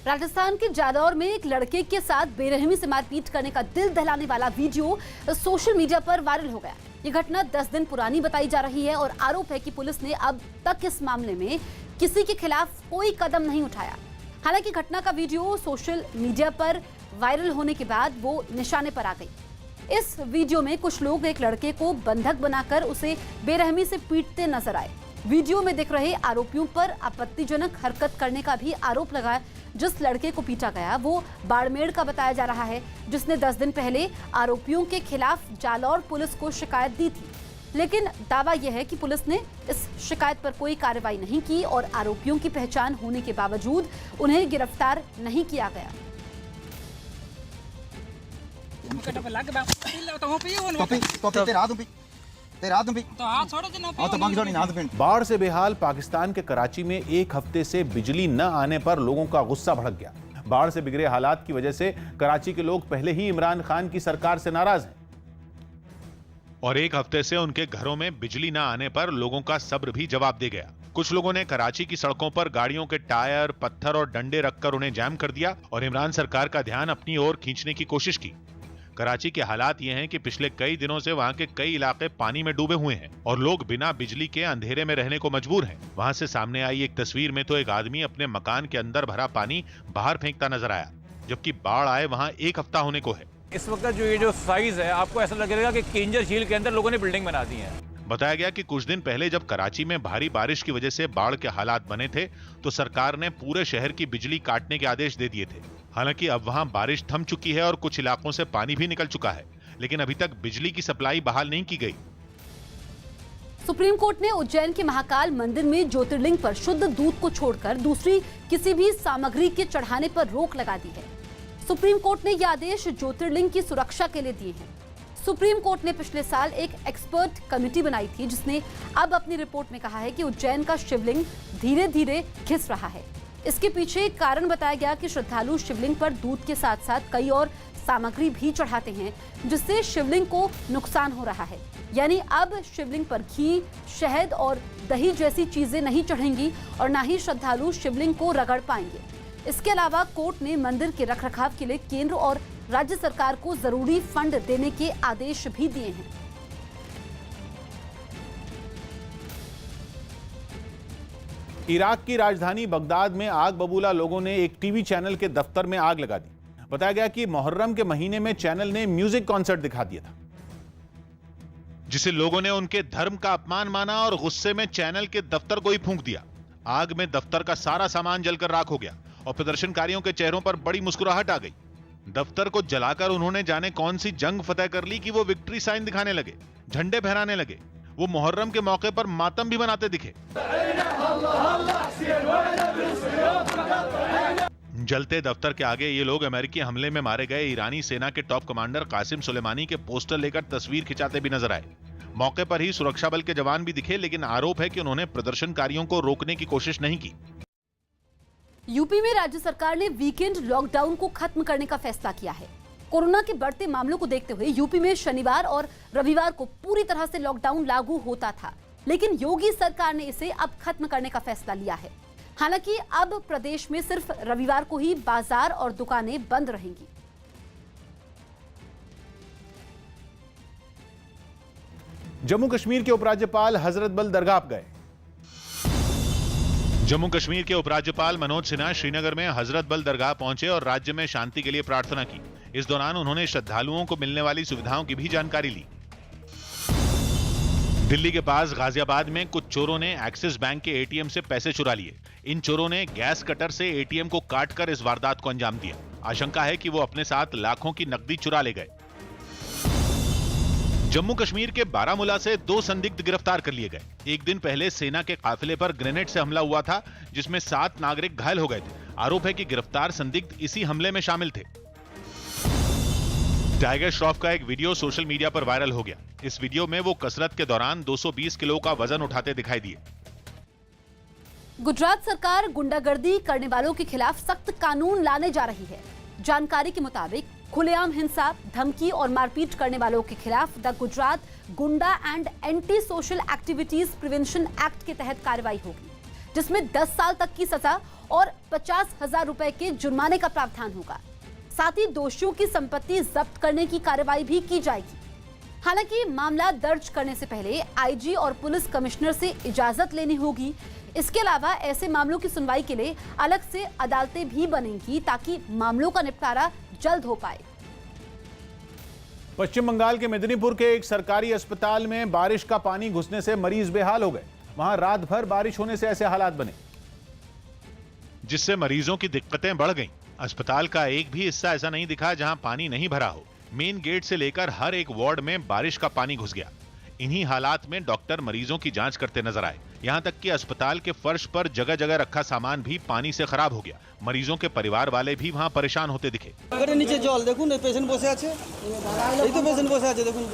राजस्थान के जालौर में एक लड़के के साथ बेरहमी से मारपीट करने का दिल दहलाने वाला वीडियो सोशल मीडिया पर वायरल हो गया। ये घटना 10 दिन पुरानी बताई जा रही है और आरोप है कि पुलिस ने अब तक इस मामले में किसी के खिलाफ कोई कदम नहीं उठाया। हालांकि घटना का वीडियो सोशल मीडिया पर वायरल होने के बाद वो निशाने पर आ गई। इस वीडियो में कुछ लोग एक लड़के को बंधक बनाकर उसे बेरहमी से पीटते नजर आए। वीडियो में दिख रहे आरोपियों पर आपत्तिजनक हरकत करने का भी आरोप लगा। जिस लड़के को पीटा गया वो बाड़मेर का बताया जा रहा है, जिसने 10 दिन पहले आरोपियों के खिलाफ जालौर पुलिस को शिकायत दी थी। लेकिन दावा यह है कि पुलिस ने इस शिकायत पर कोई कार्रवाई नहीं की और आरोपियों की पहचान होने के बावजूद उन्हें गिरफ्तार नहीं किया गया। बाढ़ से बेहाल पाकिस्तान के कराची में एक हफ्ते से बिजली न आने पर लोगों का गुस्सा भड़क गया। बाढ़ से बिगड़े हालात की वजह से कराची के लोग पहले ही इमरान खान की सरकार से नाराज हैं और एक हफ्ते से उनके घरों में बिजली न आने पर लोगों का सब्र भी जवाब दे गया। कुछ लोगों ने कराची की सड़कों पर गाड़ियों के टायर, पत्थर और डंडे रखकर उन्हें जैम कर दिया और इमरान सरकार का ध्यान अपनी ओर खींचने की कोशिश की। कराची के हालात ये हैं कि पिछले कई दिनों से वहाँ के कई इलाके पानी में डूबे हुए हैं और लोग बिना बिजली के अंधेरे में रहने को मजबूर हैं। वहाँ से सामने आई एक तस्वीर में तो एक आदमी अपने मकान के अंदर भरा पानी बाहर फेंकता नजर आया, जबकि बाढ़ आए वहाँ 1 हफ्ता होने को है। इस वक्त जो साइज है, आपको ऐसा लगेगा कि केंजर झील के अंदर लोगों ने बिल्डिंग बना दी है। बताया गया कि कुछ दिन पहले जब कराची में भारी बारिश की वजह से बाढ़ के हालात बने थे तो सरकार ने पूरे शहर की बिजली काटने के आदेश दे दिए थे। हालांकि अब वहां बारिश थम चुकी है और कुछ इलाकों से पानी भी निकल चुका है, लेकिन अभी तक बिजली की सप्लाई बहाल नहीं की गई। सुप्रीम कोर्ट ने उज्जैन के महाकाल मंदिर में ज्योतिर्लिंग पर शुद्ध दूध को छोड़कर दूसरी किसी भी सामग्री के चढ़ाने पर रोक लगा दी है। सुप्रीम कोर्ट ने यह आदेश ज्योतिर्लिंग की सुरक्षा के लिए दिए हैं। सुप्रीम कोर्ट ने पिछले साल एक एक्सपर्ट कमेटी बनाई थी, जिसने अब अपनी रिपोर्ट में कहा है कि उज्जैन का शिवलिंग धीरे धीरे घिस रहा है। इसके पीछे एक कारण बताया गया कि श्रद्धालु शिवलिंग पर दूध के साथ साथ कई और सामग्री भी चढ़ाते हैं, जिससे शिवलिंग को नुकसान हो रहा है। यानी अब शिवलिंग पर घी, शहद और दही जैसी चीजें नहीं चढ़ेंगी और न ही श्रद्धालु शिवलिंग को रगड़ पाएंगे। इसके अलावा कोर्ट ने मंदिर के रखरखाव के लिए केंद्र और राज्य सरकार को जरूरी फंड देने के आदेश भी दिए हैं। इराक की राजधानी बगदाद में आग बबूला लोगों ने एक टीवी चैनल के दफ्तर में आग लगा दी। बताया गया कि मुहर्रम के महीने में चैनल ने म्यूजिक कॉन्सर्ट दिखा दिया था, जिसे लोगों ने उनके धर्म का अपमान माना और गुस्से में चैनल के दफ्तर को ही फूंक दिया। आग में दफ्तर का सारा सामान जलकर राख हो गया और प्रदर्शनकारियों के चेहरों पर बड़ी मुस्कुराहट आ गई। दफ्तर को जलाकर उन्होंने जाने कौन सी जंग फतेह कर ली कि वो विक्ट्री साइन दिखाने लगे, झंडे फहराने लगे। वो मुहर्रम के मौके पर मातम भी मनाते दिखे। जलते दफ्तर के आगे ये लोग अमेरिकी हमले में मारे गए ईरानी सेना के टॉप कमांडर कासिम सुलेमानी के पोस्टर लेकर तस्वीर खिंचाते भी नजर आए। मौके पर ही सुरक्षा बल के जवान भी दिखे, लेकिन आरोप है कि उन्होंने प्रदर्शनकारियों को रोकने की कोशिश नहीं की। यूपी में राज्य सरकार ने वीकेंड लॉकडाउन को खत्म करने का फैसला किया है। कोरोना के बढ़ते मामलों को देखते हुए यूपी में शनिवार और रविवार को पूरी तरह से लॉकडाउन लागू होता था, लेकिन योगी सरकार ने इसे अब खत्म करने का फैसला लिया है। हालांकि अब प्रदेश में सिर्फ रविवार को ही बाजार और दुकानें बंद रहेंगी। जम्मू कश्मीर के उपराज्यपाल हजरत बल दरगाह गए। जम्मू कश्मीर के उपराज्यपाल मनोज सिन्हा श्रीनगर में हजरत बल दरगाह पहुंचे और राज्य में शांति के लिए प्रार्थना की। इस दौरान उन्होंने श्रद्धालुओं को मिलने वाली सुविधाओं की भी जानकारी ली। दिल्ली के पास गाजियाबाद में कुछ चोरों ने एक्सिस बैंक के एटीएम से पैसे चुरा लिए। इन चोरों ने गैस कटर से एटीएम को काटकर इस वारदात को अंजाम दिया। आशंका है कि वो अपने साथ लाखों की नकदी चुरा ले गए। जम्मू कश्मीर के बारामूला से 2 संदिग्ध गिरफ्तार कर लिए गए। एक दिन पहले सेना के काफिले पर ग्रेनेड से हमला हुआ था, जिसमें 7 नागरिक घायल हो गए थे। आरोप है कि गिरफ्तार संदिग्ध इसी हमले में शामिल थे। टाइगर श्रॉफ का एक वीडियो सोशल मीडिया पर वायरल हो गया। इस वीडियो में वो कसरत के दौरान 220 किलो का वजन उठाते दिखाई दिए। गुजरात सरकार गुंडागर्दी करने वालों के खिलाफ सख्त कानून लाने जा रही है। जानकारी के मुताबिक खुलेआम हिंसा, धमकी और मारपीट करने वालों के खिलाफ द गुजरात गुंडा and anti social activities prevention act के तहत कार्रवाई होगी, जिसमें 10 साल तक की सजा और 50,000 रुपए के जुर्माने का प्रावधान होगा। साथ ही दोषियों की संपत्ति जब्त करने की कार्रवाई भी की जाएगी। हालांकि मामला दर्ज करने से पहले आईजी और पुलिस कमिश्नर से इजाजत लेनी होगी। इसके अलावा ऐसे मामलों की सुनवाई के लिए अलग से अदालतें भी बनेंगी, ताकि मामलों का निपटारा जल्द हो पाए। पश्चिम बंगाल के मेदिनीपुर के एक सरकारी अस्पताल में बारिश का पानी घुसने से मरीज बेहाल हो गए। वहां रात भर बारिश होने से ऐसे हालात बने, जिससे मरीजों की दिक्कतें बढ़ गईं। अस्पताल का एक भी हिस्सा ऐसा नहीं दिखा जहां पानी नहीं भरा हो। मेन गेट से लेकर हर एक वार्ड में बारिश का पानी घुस गया। इन्हीं हालात में डॉक्टर मरीजों की जांच करते नजर आए। यहां तक कि अस्पताल के फर्श पर जगह जगह रखा सामान भी पानी से खराब हो गया। मरीजों के परिवार वाले भी वहां परेशान होते दिखे। नीचे जल देखूं, पेशेंट बसे आछे, এই তো पेशेंट बसे आछे देखूं।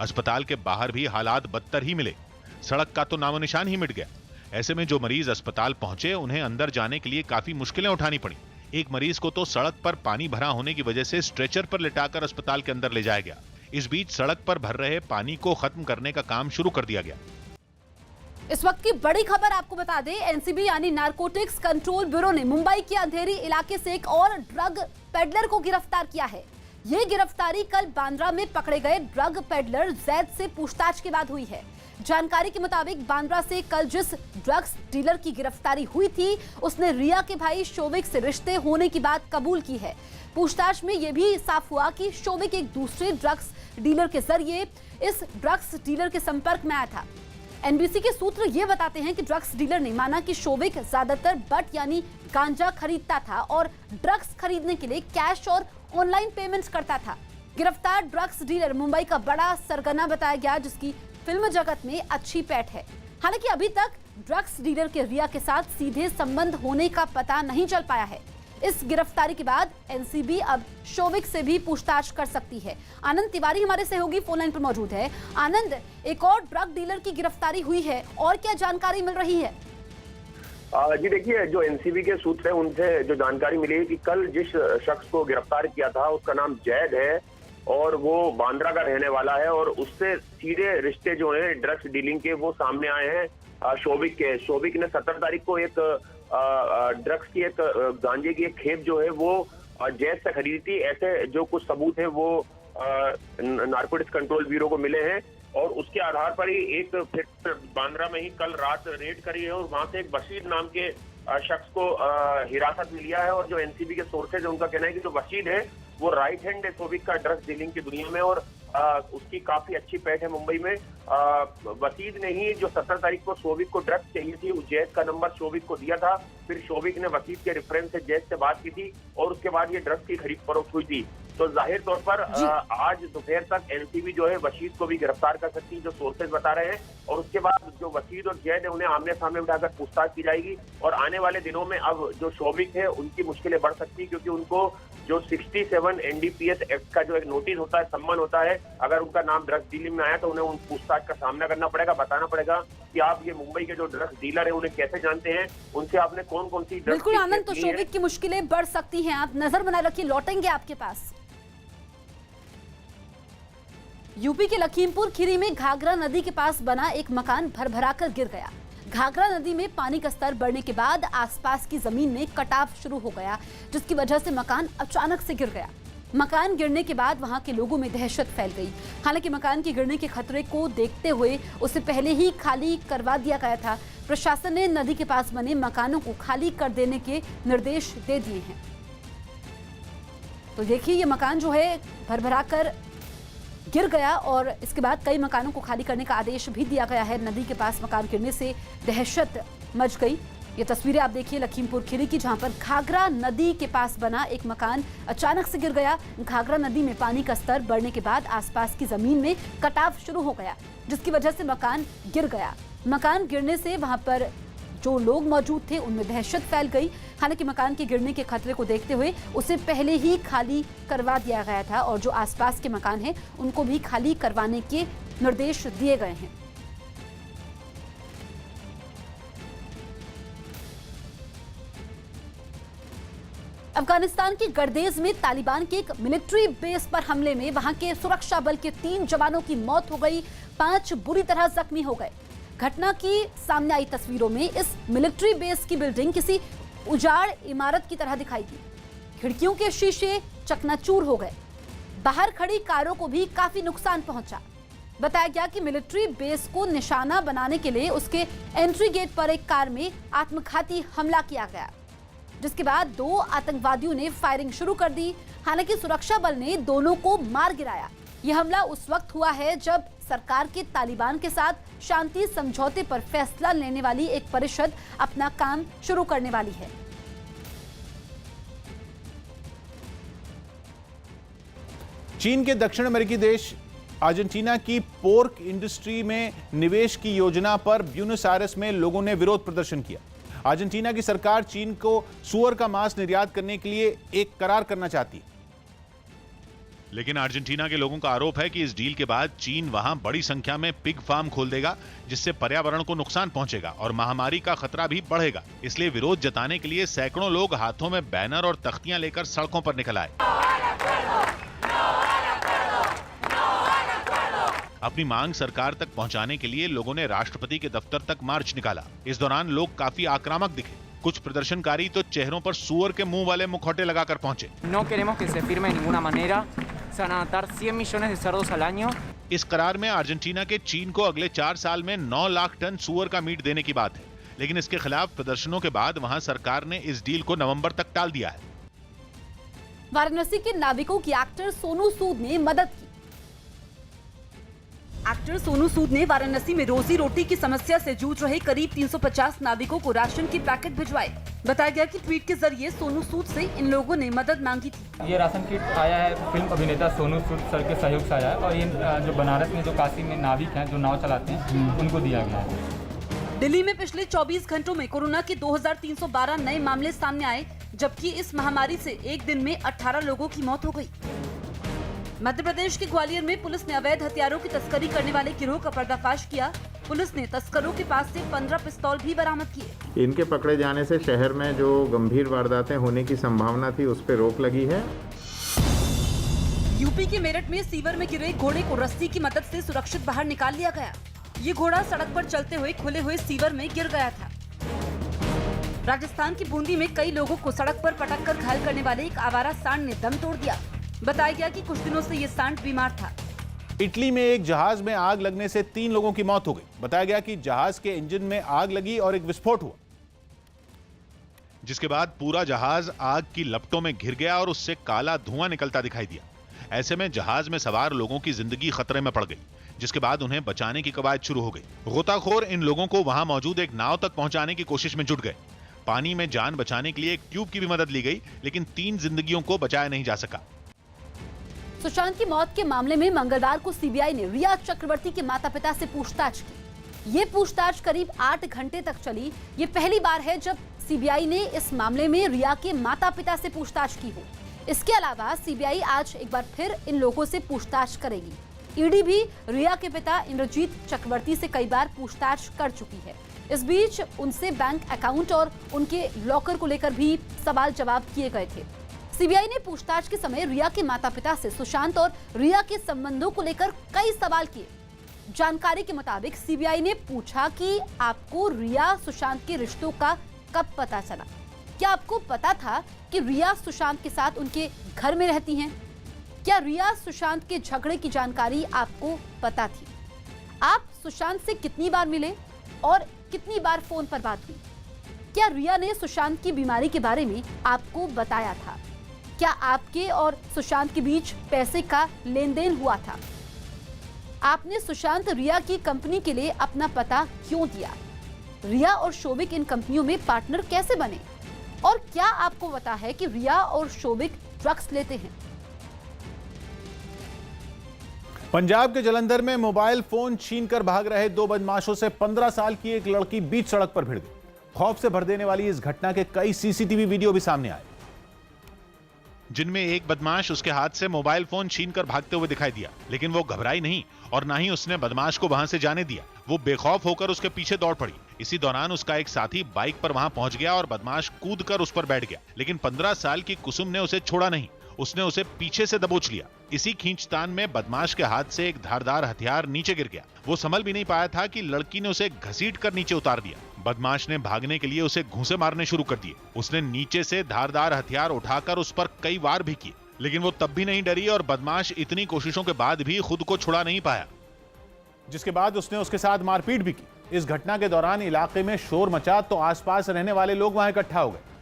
अस्पताल के बाहर भी हालात बदतर ही मिले। सड़क का तो नामो निशान ही मिट गया। ऐसे में जो मरीज अस्पताल पहुंचे, उन्हें अंदर जाने के लिए काफी मुश्किलें उठानी पड़ी। एक मरीज को तो सड़क पर पानी भरा होने की वजह से स्ट्रेचर पर लिटाकर अस्पताल के अंदर ले जाया गया। इस बीच सड़क पर भर रहे पानी को खत्म करने का काम शुरू कर दिया गया। इस वक्त की बड़ी खबर आपको बता दें, एनसीबी यानी नारकोटिक्स कंट्रोल ब्यूरो ने मुंबई के अंधेरी इलाके से एक और ड्रग पेडलर को गिरफ्तार किया है। ये गिरफ्तारी कल बांद्रा में पकड़े गए ड्रग पेडलर जैद से पूछताछ के बाद हुई है। जानकारी के मुताबिक बांद्रा से कल जिस ड्रग्स डीलर की गिरफ्तारी हुई थी, उसने रिया के भाई शोविक से रिश्ते होने की बात कबूल की है। पूछताछ में यह भी साफ हुआ कि शोविक एक दूसरे ड्रग्स डीलर के जरिए इस ड्रग्स डीलर के संपर्क में आया था। एनबीसी के सूत्र ये बताते हैं कि ड्रग्स डीलर ने माना कि शोविक ज्यादातर बट यानी गांजा खरीदता था और ड्रग्स खरीदने के लिए कैश और ऑनलाइन पेमेंट्स करता था। गिरफ्तार ड्रग्स डीलर मुंबई का बड़ा सरगना बताया गया, जिसकी फिल्म जगत में अच्छी पैठ है। हालांकि अभी तक ड्रग्स डीलर के रिया के साथ सीधे संबंध होने का पता नहीं चल पाया है। इस गिरफ्तारी के बाद एनसीबी अब शोभिक से भी पूछताछ कर सकती है। आनंद तिवारी हमारे सहयोगी फोन लाइन पर मौजूद है। आनंद, एक और ड्रग डीलर की गिरफ्तारी हुई है और क्या जानकारी मिल रही है? जी देखिए, जो एनसीबी के सूत्र है उनसे जो जानकारी मिली है कि कल जिस शख्स को गिरफ्तार किया था उसका नाम जैद है और वो बांद्रा का रहने वाला है और उससे सीधे रिश्ते जो हैं ड्रग्स डीलिंग के वो सामने आए हैं शोभिक के। शोभिक ने 17 तारीख को एक ड्रग्स की एक गांजे की एक खेप जो है वो जैद से खरीदी थी। ऐसे जो कुछ सबूत है वो नारकोटिक्स कंट्रोल ब्यूरो को मिले हैं और उसके आधार पर ही एक फिर बांद्रा में ही कल रात रेड करी है और वहां से एक बशीर नाम के शख्स को हिरासत में लिया है। और जो एनसीबी के सोर्सेज है उनका कहना है कि जो बशीर है वो राइट हैंड है शोभिक का ड्रग्स डीलिंग की दुनिया में और उसकी काफी अच्छी पैठ है मुंबई में। वसीद ने ही जो 17 तारीख को शोभिक को ड्रग्स चाहिए थी जैद का नंबर शोभिक को दिया था। फिर शोभिक ने वसीद के रेफरेंस से जैद से बात की थी और उसके बाद ये ड्रग्स की खरीद फरोख्त हुई थी। तो जाहिर तौर पर आज दोपहर तक एनसीबी जो है वसीद को भी गिरफ्तार कर सकती है, जो सोर्सेज बता रहे हैं। और उसके बाद जो वसीद और जैद है उन्हें आमने सामने बिठाकर पूछताछ की जाएगी और आने वाले दिनों में अब जो शोभिक है उनकी मुश्किलें बढ़ सकती है क्योंकि उनको जो 67 एनडीपीएस एक्ट का जो एक नोटिस होता है, सम्मन होता है, अगर उनका नाम ड्रग्स डीलिंग में आया तो उन्हें उन पूछताछ का सामना करना पड़ेगा। बताना पड़ेगा कि आप ये मुंबई के जो ड्रग्स डीलर है उन्हें कैसे जानते हैं, उनसे आपने कौन कौन सी ड्रग्स। बिल्कुल आनंद, तो शोभिक की मुश्किलें बढ़ सकती हैं। आप नजर बनाए रखिए, लौटेंगे आपके पास। यूपी के लखीमपुर खीरी में घाघरा नदी के पास बना एक मकान भरभराकर गिर गया। घाघरा नदी में पानी का स्तर बढ़ने के बाद आसपास की जमीन में कटाव शुरू हो गया, जिसकी वजह से मकान अचानक से गिर गया। मकान गिरने के बाद वहां के लोगों में दहशत फैल गई। हालांकि मकान के गिरने के खतरे को देखते हुए उसे पहले ही खाली करवा दिया गया था। प्रशासन ने नदी के पास बने मकानों को खाली कर देने के निर्देश दे दिए हैं। तो देखिए, ये मकान जो है भरभराकर गिर गया और इसके बाद कई मकानों को खाली करने का आदेश भी दिया गया है। नदी के पास मकान गिरने से दहशत मच गई। ये तस्वीरें आप देखिए लखीमपुर खीरी की, जहां पर घाघरा नदी के पास बना एक मकान अचानक से गिर गया। घाघरा नदी में पानी का स्तर बढ़ने के बाद आसपास की जमीन में कटाव शुरू हो गया, जिसकी वजह से मकान गिर गया। मकान गिरने से वहां पर जो लोग मौजूद थे उनमें दहशत फैल गई। हालांकि मकान के गिरने के खतरे को देखते हुए उसे पहले ही खाली करवा दिया गया था और जो आसपास के मकान हैं उनको भी खाली करवाने के निर्देश दिए गए हैं। अफगानिस्तान की गर्देज में तालिबान के एक मिलिट्री बेस पर हमले में वहां के सुरक्षा बल के 3 जवानों की मौत हो गई, 5 बुरी तरह जख्मी हो गए। घटना की सामने आई तस्वीरों में इस मिलिट्री बेस की बिल्डिंग किसी उजाड़ इमारत की तरह दिखाई दी। खिड़कियों के शीशे चकनाचूर हो गए, बाहर खड़ी कारों को भी काफी नुकसान पहुंचा। बताया गया कि मिलिट्री बेस को निशाना बनाने के लिए उसके एंट्री गेट पर एक कार में आत्मघाती हमला किया गया, जिसके बाद 2 आतंकवादियों ने फायरिंग शुरू कर दी। हालांकि सुरक्षा बल ने दोनों को मार गिराया। यह हमला उस वक्त हुआ है जब सरकार के तालिबान के साथ शांति समझौते पर फैसला लेने वाली एक परिषद अपना काम शुरू करने वाली है। चीन के दक्षिण अमेरिकी देश अर्जेंटीना की पोर्क इंडस्ट्री में निवेश की योजना पर ब्यूनस आयर्स में लोगों ने विरोध प्रदर्शन किया। अर्जेंटीना की सरकार चीन को सुअर का मांस निर्यात करने के लिए एक करार करना चाहती है। लेकिन अर्जेंटीना के लोगों का आरोप है कि इस डील के बाद चीन वहां बड़ी संख्या में पिग फार्म खोल देगा, जिससे पर्यावरण को नुकसान पहुंचेगा और महामारी का खतरा भी बढ़ेगा। इसलिए विरोध जताने के लिए सैकड़ों लोग हाथों में बैनर और तख्तियां लेकर सड़कों पर निकल आए। अपनी मांग सरकार तक पहुंचाने के लिए लोगों ने राष्ट्रपति के दफ्तर तक मार्च निकाला। इस दौरान लोग काफी आक्रामक दिखे। कुछ प्रदर्शनकारी तो चेहरों पर सुअर के मुंह वाले मुखौटे लगाकर पहुंचे। No queremos que se firme de ninguna manera. Se van a matar 100 millones de cerdos al año. इस करार में अर्जेंटीना के चीन को अगले 4 साल में 9 लाख टन सुअर का मीट देने की बात है। लेकिन इसके खिलाफ प्रदर्शनों के बाद वहां सरकार ने इस डील को नवंबर तक टाल दिया है। वाराणसी के नाविकों की एक्टर सोनू सूद ने मदद की। एक्टर सोनू सूद ने वाराणसी में रोजी रोटी की समस्या से जूझ रहे करीब 350 नाविकों को राशन की पैकेट भिजवाए। बताया गया कि ट्वीट के जरिए सोनू सूद से इन लोगों ने मदद मांगी थी। ये राशन किट आया है फिल्म अभिनेता सोनू सूद सर के सहयोग से आया है और ये जो बनारस में जो काशी में नाविक हैं जो नाव चलाते हैं उनको दिया गया है। दिल्ली में पिछले 24 घंटों में कोरोना के 2312 नए मामले सामने आए, जबकि इस महामारी से एक दिन में 18 लोगों की मौत हो गई। मध्य प्रदेश के ग्वालियर में पुलिस ने अवैध हथियारों की तस्करी करने वाले गिरोह का पर्दाफाश किया। पुलिस ने तस्करों के पास से 15 पिस्तौल भी बरामद किए। इनके पकड़े जाने से शहर में जो गंभीर वारदातें होने की संभावना थी उस पर रोक लगी है। यूपी के मेरठ में सीवर में गिरे घोड़े को रस्सी की मदद से सुरक्षित बाहर निकाल लिया गया। ये घोड़ा सड़क पर चलते हुए खुले हुए सीवर में गिर गया था। राजस्थान की बूंदी में कई लोगों को सड़क पर पटक कर घायल करने वाले एक आवारा सांड ने दम तोड़ दिया। बताया गया कि कुछ दिनों से ये सांड बीमार था। इटली में एक जहाज में आग लगने से 3 लोगों की मौत हो गई। बताया गया कि जहाज के इंजन में आग लगी और एक विस्फोट हुआ, जिसके बाद पूरा जहाज आग की लपटों में घिर गया और उससे काला धुआं निकलता दिखाई दिया। ऐसे में जहाज में सवार लोगों की जिंदगी खतरे में पड़ गई, जिसके बाद उन्हें बचाने की कवायद शुरू हो गई। गोताखोर इन लोगों को वहां मौजूद एक नाव तक पहुंचाने की कोशिश में जुट गए। पानी में जान बचाने के लिए एक ट्यूब की भी मदद ली गई, लेकिन 3 जिंदगियों को बचाया नहीं जा सका। सुशांत की मौत के मामले में मंगलवार को सीबीआई ने रिया चक्रवर्ती के माता-पिता से पूछताछ की। ये पूछताछ करीब 8 घंटे तक चली। ये पहली बार है जब सीबीआई ने इस मामले में रिया के माता-पिता से पूछताछ की हो। इसके अलावा सीबीआई आज एक बार फिर इन लोगों से पूछताछ करेगी। ईडी भी रिया के पिता इंद्रजीत चक्रवर्ती से कई बार पूछताछ कर चुकी है। इस बीच उनसे बैंक अकाउंट और उनके लॉकर को लेकर भी सवाल जवाब किए गए थे। सीबीआई ने पूछताछ के समय रिया के माता-पिता से सुशांत और रिया के संबंधों को लेकर कई सवाल किए। जानकारी के मुताबिक सीबीआई ने पूछा कि आपको रिया सुशांत के रिश्तों का कब पता चला? क्या आपको पता था कि रिया सुशांत के साथ उनके घर में रहती हैं? क्या रिया सुशांत के झगड़े की जानकारी आपको पता थी? आप सुशांत से कितनी बार मिले और कितनी बार फोन पर बात हुई? क्या रिया ने सुशांत की बीमारी के बारे में आपको बताया था? क्या आपके और सुशांत के बीच पैसे का लेन देन हुआ था? आपने सुशांत रिया की कंपनी के लिए अपना पता क्यों दिया? रिया और शोभिक इन कंपनियों में पार्टनर कैसे बने? और क्या आपको पता है कि रिया और शोभिक ड्रग्स लेते हैं? पंजाब के जलंधर में मोबाइल फोन छीनकर भाग रहे 2 बदमाशों से 15 साल की एक लड़की बीच सड़क पर भिड़ गई। खौफ से भर देने वाली इस घटना के कई सीसीटीवी वीडियो भी सामने आए, जिनमें एक बदमाश उसके हाथ से मोबाइल फोन छीनकर भागते हुए दिखाई दिया, लेकिन वो घबराई नहीं और ना ही उसने बदमाश को वहां से जाने दिया। वो बेखौफ होकर उसके पीछे दौड़ पड़ी। इसी दौरान उसका एक साथी बाइक पर वहां पहुंच गया और बदमाश कूदकर उस पर बैठ गया, लेकिन 15 साल की कुसुम ने उसे छोड़ा नहीं। उसने उसे पीछे से दबोच लिया। इसी खींचतान में बदमाश के हाथ से एक धारदार हथियार नीचे गिर गया। वो संभल भी नहीं पाया था कि लड़की ने उसे घसीटकर नीचे उतार दिया। बदमाश ने भागने के लिए उसे घूंसे मारने शुरू कर दिए। उसने नीचे से धारदार हथियार उठाकर उस पर कई वार भी किए, लेकिन वो तब भी नहीं डरी और बदमाश इतनी कोशिशों के बाद भी खुद को छुड़ा नहीं पाया, जिसके बाद उसने उसके साथ मारपीट भी की। इस घटना के दौरान इलाके में शोर मचा तो आसपास रहने वाले लोग वहां इकट्ठा हो गए,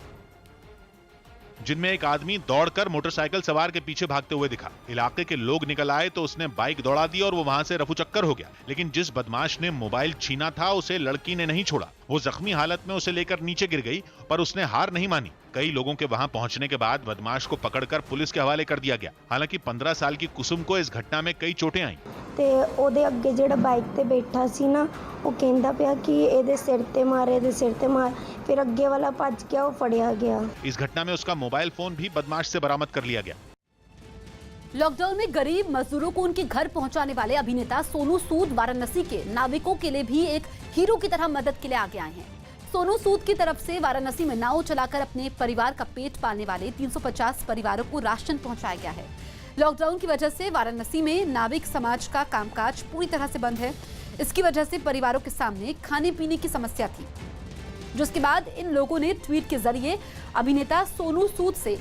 जिनमें एक आदमी दौड़कर मोटरसाइकिल सवार के पीछे भागते हुए दिखा। इलाके के लोग निकल आए तो उसने बाइक दौड़ा दी और वो वहां से रफूचक्कर हो गया, लेकिन जिस बदमाश ने मोबाइल छीना था उसे लड़की ने नहीं छोड़ा। वो जख्मी हालत में उसे लेकर नीचे गिर गई, पर उसने हार नहीं मानी। कई लोगों के वहां पहुंचने के बाद बदमाश को पकड़कर पुलिस के हवाले कर दिया गया। हालांकि 15 साल की कुसुम को इस घटना में कई चोटें आईं। ਤੇ ਉਹਦੇ ਅੱਗੇ ਜਿਹੜਾ ਬਾਈਕ ਤੇ ਬੈਠਾ ਸੀ ਨਾ ਉਹ ਕਹਿੰਦਾ ਪਿਆ ਕਿ ਇਹਦੇ ਸਿਰ ਤੇ ਮਾਰ ਇਹਦੇ ਸਿਰ ਤੇ ਮਾਰ ਫਿਰ ਅੱਗੇ ਵਾਲਾ ਭੱਜ ਗਿਆ ਉਹ ਫੜਿਆ ਗਿਆ। इस घटना में उसका मोबाइल फोन भी बदमाश से बरामद कर लिया गया। लॉकडाउन में गरीब मजदूरों को उनके घर पहुंचाने वाले अभिनेता सोनू सूद वाराणसी के नाविकों के लिए भी एक हीरो की तरह मदद के लिए आगे आए हैं। सोनू सूद की तरफ से वाराणसी में नाव चलाकर अपने परिवार का पेट पालने वाले 350 परिवारों को राशन पहुंचाया गया है। लॉकडाउन की वजह से वाराणसी में नाविक समाज का कामकाज पूरी तरह से बंद है। इसकी वजह से परिवारों के सामने खाने पीने की समस्या थी, जिसके बाद इन लोगों ने ट्वीट के जरिए अभिनेता सोनू सूद से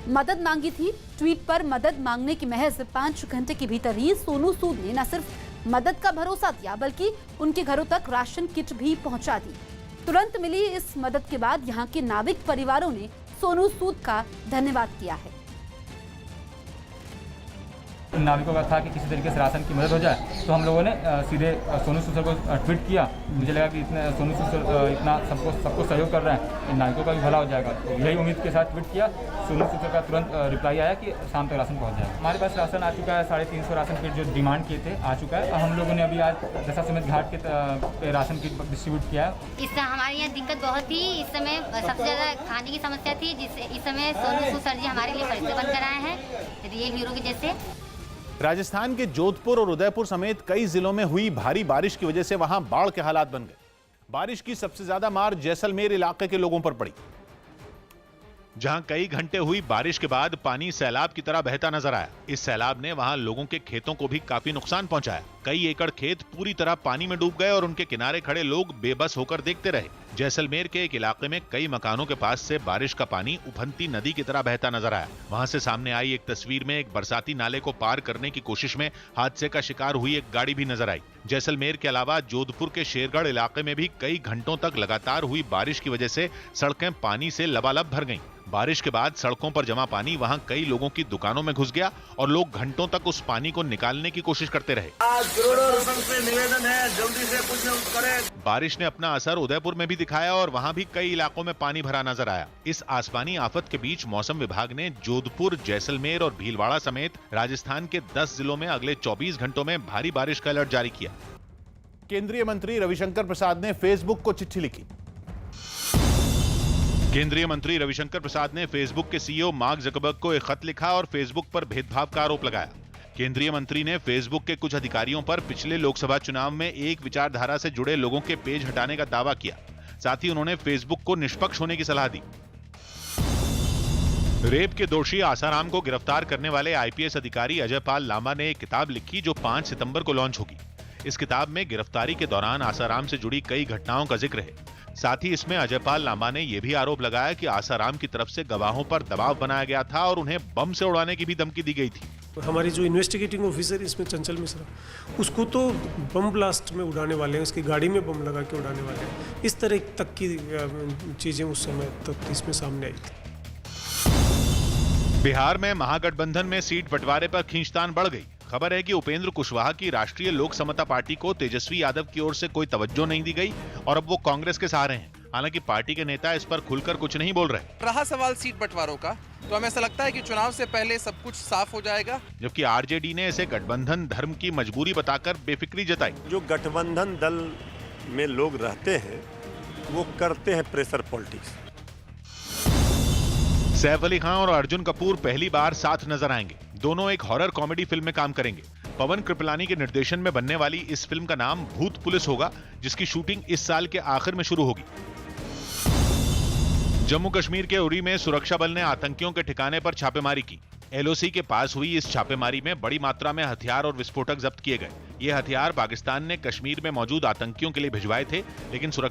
मदद मांगी थी। ट्वीट पर मदद मांगने के महज 5 घंटे के भीतर ही सोनू सूद ने न सिर्फ मदद का भरोसा दिया बल्कि उनके घरों तक राशन किट भी पहुंचा दी। तुरंत मिली इस मदद के बाद यहाँ के नाविक परिवारों ने सोनू सूद का धन्यवाद किया है। इन नाविकों का था कि किसी तरीके से राशन की मदद हो जाए, तो हम लोगों ने सीधे सोनू सूद सर को ट्वीट किया। मुझे लगा कि इतने सोनू सूद सर इतना सबको सहयोग कर रहे हैं, इन नाविकों का भी भला हो जाएगा, तो यही उम्मीद के साथ ट्वीट किया। सोनू सूद सर का तुरंत रिप्लाई आया कि शाम तक राशन पहुँच जाएगा। हमारे पास राशन आ चुका है, 350 राशन किट जो डिमांड किए थे आ चुका है। हम लोगों ने अभी आज दशाश्वमेध घाट के राशन किट डिस्ट्रीब्यूट किया है। इससे हमारे यहाँ दिक्कत बहुत थी, इस समय सबसे ज़्यादा खाने की समस्या थी, जिससे इस समय सोनू सूद सर जी हमारे लिए परिचय बन कर आए हैं, रियल हीरो के जैसे। राजस्थान के जोधपुर और उदयपुर समेत कई जिलों में हुई भारी बारिश की वजह से वहां बाढ़ के हालात बन गए। बारिश की सबसे ज्यादा मार जैसलमेर इलाके के लोगों पर पड़ी, जहां कई घंटे हुई बारिश के बाद पानी सैलाब की तरह बहता नजर आया। इस सैलाब ने वहां लोगों के खेतों को भी काफी नुकसान पहुंचाया। कई एकड़ खेत पूरी तरह पानी में डूब गए और उनके किनारे खड़े लोग बेबस होकर देखते रहे। जैसलमेर के एक इलाके में कई मकानों के पास से बारिश का पानी उफनती नदी की तरह बहता नजर आया। वहां से सामने आई एक तस्वीर में एक बरसाती नाले को पार करने की कोशिश में हादसे का शिकार हुई एक गाड़ी भी नजर आई। जैसलमेर के अलावा जोधपुर के शेरगढ़ इलाके में भी कई घंटों तक लगातार हुई बारिश की वजह से सड़कें पानी से लबालब भर गईं। बारिश के बाद सड़कों पर जमा पानी वहां कई लोगों की दुकानों में घुस गया और लोग घंटों तक उस पानी को निकालने की कोशिश करते रहे। से निवेदन है, जल्दी से कुछ करें। बारिश ने अपना असर उदयपुर में भी दिखाया और वहां भी कई इलाकों में पानी भरा नजर आया। इस आसमानी आफत के बीच मौसम विभाग ने जोधपुर, जैसलमेर और भीलवाड़ा समेत राजस्थान के 10 जिलों में अगले 24 घंटों में भारी बारिश का अलर्ट जारी किया। केंद्रीय मंत्री रविशंकर प्रसाद ने फेसबुक को चिट्ठी लिखी। केंद्रीय मंत्री रविशंकर प्रसाद ने फेसबुक के सीईओ मार्क जकरबर्ग को एक खत लिखा और फेसबुक पर भेदभाव का आरोप लगाया। केंद्रीय मंत्री ने फेसबुक के कुछ अधिकारियों पर पिछले लोकसभा चुनाव में एक विचारधारा से जुड़े लोगों के पेज हटाने का दावा किया। साथ ही उन्होंने फेसबुक को निष्पक्ष होने की सलाह दी। रेप के दोषी आसाराम को गिरफ्तार करने वाले आईपीएस अधिकारी अजय पाल लांबा ने एक किताब लिखी जो 5 सितंबर को लॉन्च होगी। इस किताब में गिरफ्तारी के दौरान आसाराम से जुड़ी कई घटनाओं का जिक्र है। साथ ही इसमें अजय पाल लांबा ने यह भी आरोप लगाया कि आसाराम की तरफ से गवाहों पर दबाव बनाया गया था और उन्हें बम से उड़ाने की भी धमकी दी गई थी। हमारी जो इन्वेस्टिगेटिंग ऑफिसर इसमें चंचल मिश्रा, उसको तो बम ब्लास्ट में उड़ाने वाले हैं, उसकी गाड़ी में बम लगा के उड़ाने वाले हैं। इस तरह तक की चीजें उस समय तक इसमें सामने आई थी। बिहार में महागठबंधन में सीट बंटवारे पर खींचतान बढ़ गई। खबर है कि उपेंद्र कुशवाहा की राष्ट्रीय लोक समता पार्टी को तेजस्वी यादव की ओर से कोई तवज्जो नहीं दी गई और अब वो कांग्रेस के सहारे हैं। हालांकि पार्टी के नेता इस पर खुलकर कुछ नहीं बोल रहे। रहा सवाल सीट बंटवारों का, तो हमें ऐसा लगता है कि चुनाव से पहले सब कुछ साफ हो जाएगा। जबकि आरजेडी ने इसे गठबंधन धर्म की मजबूरी बताकर बेफिक्री जताई। जो गठबंधन दल में लोग रहते हैं वो करते हैं प्रेशर पॉलिटिक्स। सैफ अली खान और अर्जुन कपूर पहली बार साथ नजर आएंगे। दोनों एक हॉरर कॉमेडी फिल्म में काम करेंगे। पवन कृपलानी के निर्देशन में बनने वाली इस फिल्म का नाम भूत पुलिस होगा, जिसकी शूटिंग इस साल के आखिर में शुरू होगी। जम्मू कश्मीर के उरी में सुरक्षा बल ने आतंकियों के ठिकाने पर छापेमारी की। एलओसी के पास हुई इस छापेमारी में बड़ी मात्रा में हथियार और विस्फोटक जब्त किए गए। ये हथियार पाकिस्तान ने कश्मीर में मौजूद आतंकियों के लिए भिजवाए थे, लेकिन सुरक्षा